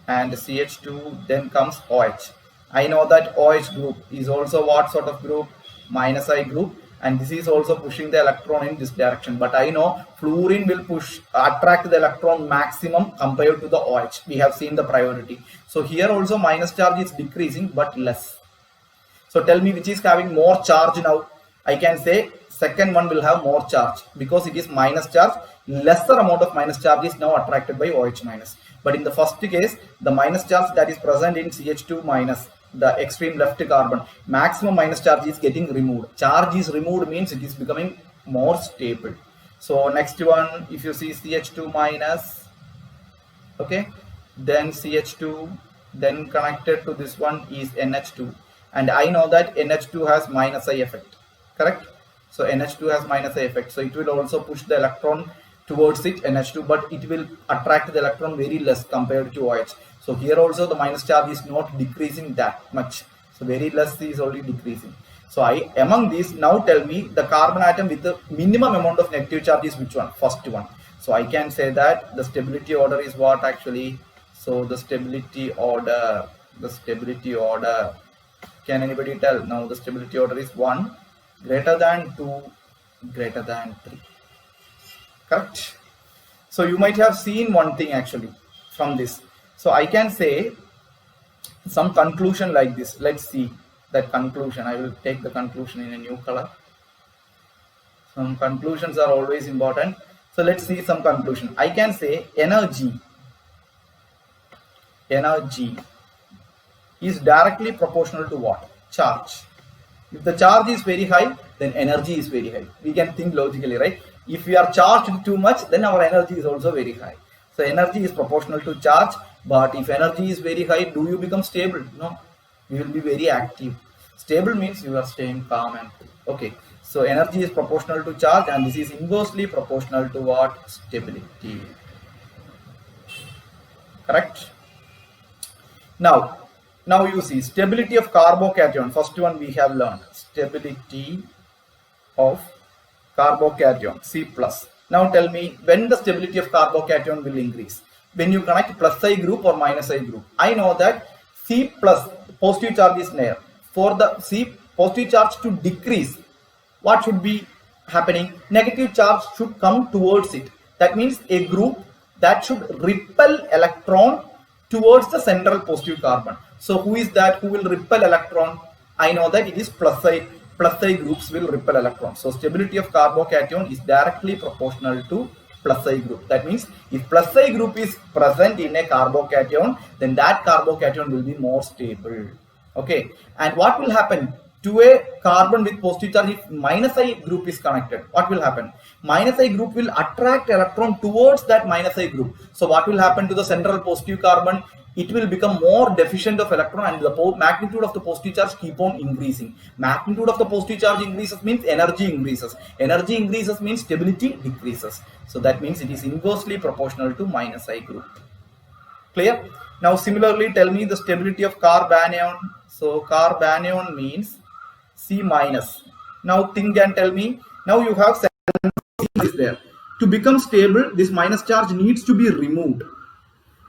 and CH2, then comes OH. I know that OH group is also what sort of group? Minus I group, and this is also pushing the electron in this direction. But I know fluorine will attract the electron maximum compared to the OH. We have seen the priority. So here also minus charge is decreasing but less. So tell me which is having more charge now. I can say second one will have more charge because it is minus charge. Lesser amount of minus charge is now attracted by OH minus. But in the first case, the minus charge that is present in CH2 minus, the extreme left carbon, maximum minus charge is getting removed. Charge is removed means it is becoming more stable. So next one, if you see CH2 minus, okay, then CH2, then connected to this one is NH2, and I know that NH2 has minus I effect, correct? So NH2 has minus I effect, so it will also push the electron towards it, NH2, but it will attract the electron very less compared to OH. So here also the minus charge is not decreasing that much, so very less is only decreasing. So among these, now tell me the carbon atom with the minimum amount of negative charge is which one? First one. So I can say that the stability order is what actually? So the stability order, can anybody tell? Now the stability order is 1 greater than 2 greater than 3, correct? So you might have seen one thing actually from this. So I can say some conclusion like this. Let's see that conclusion. I will take the conclusion in a new color. Some conclusions are always important. So let's see some conclusion. I can say energy is directly proportional to what? Charge. If the charge is very high, then energy is very high. We can think logically, right? If we are charged too much, then our energy is also very high. So energy is proportional to charge, but if energy is very high, do you become stable? No, you will be very active. Stable means you are staying calm and cool. Okay. So energy is proportional to charge, and this is inversely proportional to what? Stability. Correct? Now you see stability of carbocation. First one we have learned. Stability of carbocation, C+. Now tell me when the stability of carbocation will increase. When you connect plus I group or minus I group. I know that C plus positive charge is near. For the C positive charge to decrease, what should be happening? Negative charge should come towards it. That means a group that should repel electron towards the central positive carbon. So who is that who will repel electron? I know that it is plus I groups will repel electrons. So stability of carbocation is directly proportional to plus I group. That means if plus I group is present in a carbocation, then that carbocation will be more stable. Okay. And what will happen to a carbon with positive charge if minus I group is connected? What will happen? Minus I group will attract electron towards that minus I group. So what will happen to the central positive carbon? it will become more deficient of electron, and the magnitude of the positive charge keep on increasing. Magnitude of the positive charge increases means energy increases. Energy increases means stability decreases. So that means it is inversely proportional to minus I group. Clear? Now similarly, tell me the stability of carbanion. So carbanion means C minus. Now think and tell me. Now you have C is there. To become stable, this minus charge needs to be removed.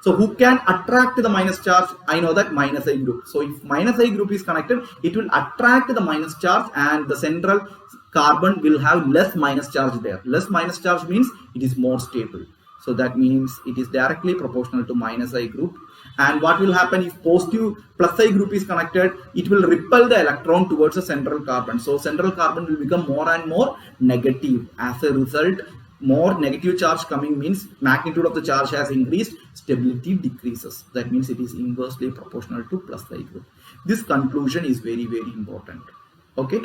So who can attract the minus charge? I know that minus I group. So if minus I group is connected, it will attract the minus charge, and the central carbon will have less minus charge there. Less minus charge means it is more stable. So that means it is directly proportional to minus I group. And what will happen if positive plus I group is connected? It will repel the electron towards the central carbon. So central carbon will become more and more negative. As a result, more negative charge coming means magnitude of the charge has increased, stability decreases. That means it is inversely proportional to plus I group. This conclusion is very, very important. Okay.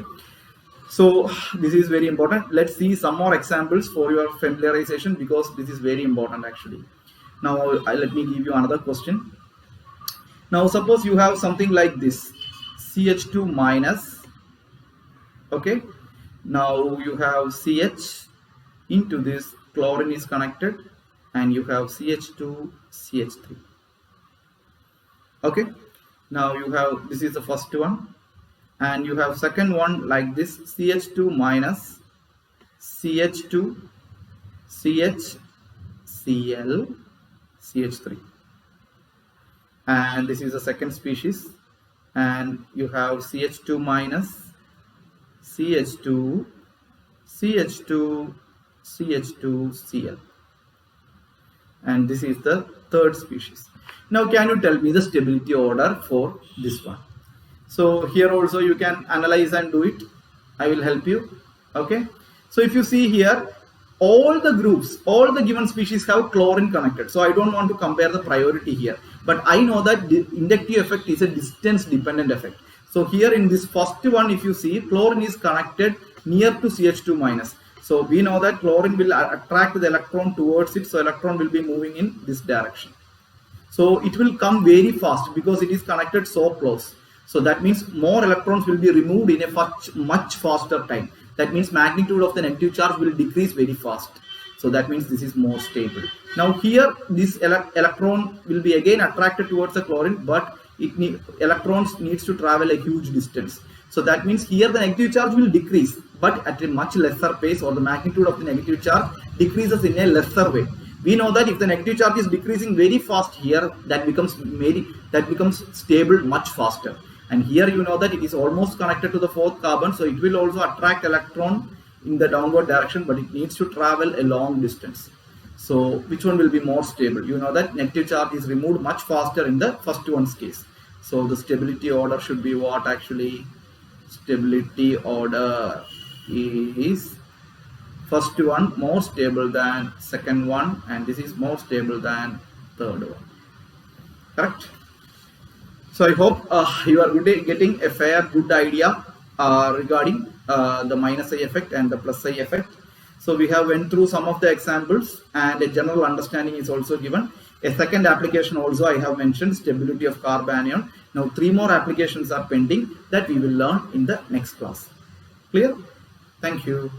So this is very important. Let's see some more examples for your familiarization, because this is very important actually. Now let me give you another question. Now suppose you have something like this, CH2 minus. Okay. Now you have CH, into this chlorine is connected, and you have CH2 CH3. Okay. Now you have, this is the first one, and you have second one like this, CH2 minus CH2 CH Cl CH3, and this is the second species, and you have CH2 minus CH2 CH2 CH2 Cl, and this is the third species. Now can you tell me the stability order for this one? So here also you can analyze and do it. I will help you. Okay. So if you see here, all the groups, all the given species have chlorine connected. So I don't want to compare the priority here, but I know that the inductive effect is a distance dependent effect. So here in this first one, if you see, chlorine is connected near to CH2 minus. So we know that chlorine will attract the electron towards it. So electron will be moving in this direction. So it will come very fast because it is connected so close. So that means more electrons will be removed in a much faster time. That means magnitude of the negative charge will decrease very fast. So that means this is more stable. Now here this electron will be again attracted towards the chlorine, but electrons needs to travel a huge distance. So that means here the negative charge will decrease, but at a much lesser pace, or the magnitude of the negative charge decreases in a lesser way. We know that if the negative charge is decreasing very fast here, that becomes stable much faster. And here you know that it is almost connected to the fourth carbon, so it will also attract electron in the downward direction, but it needs to travel a long distance. So which one will be more stable? You know that negative charge is removed much faster in the first one's case. So the stability order should be what actually? Stability order is first one more stable than second one, and this is more stable than third one. Correct? So I hope you are getting a good idea regarding the minus I effect and the plus I effect. So we have went through some of the examples, and a general understanding is also given. A second application also I have mentioned, stability of carbanion. Now 3 more applications are pending that we will learn in the next class. Clear? Thank you.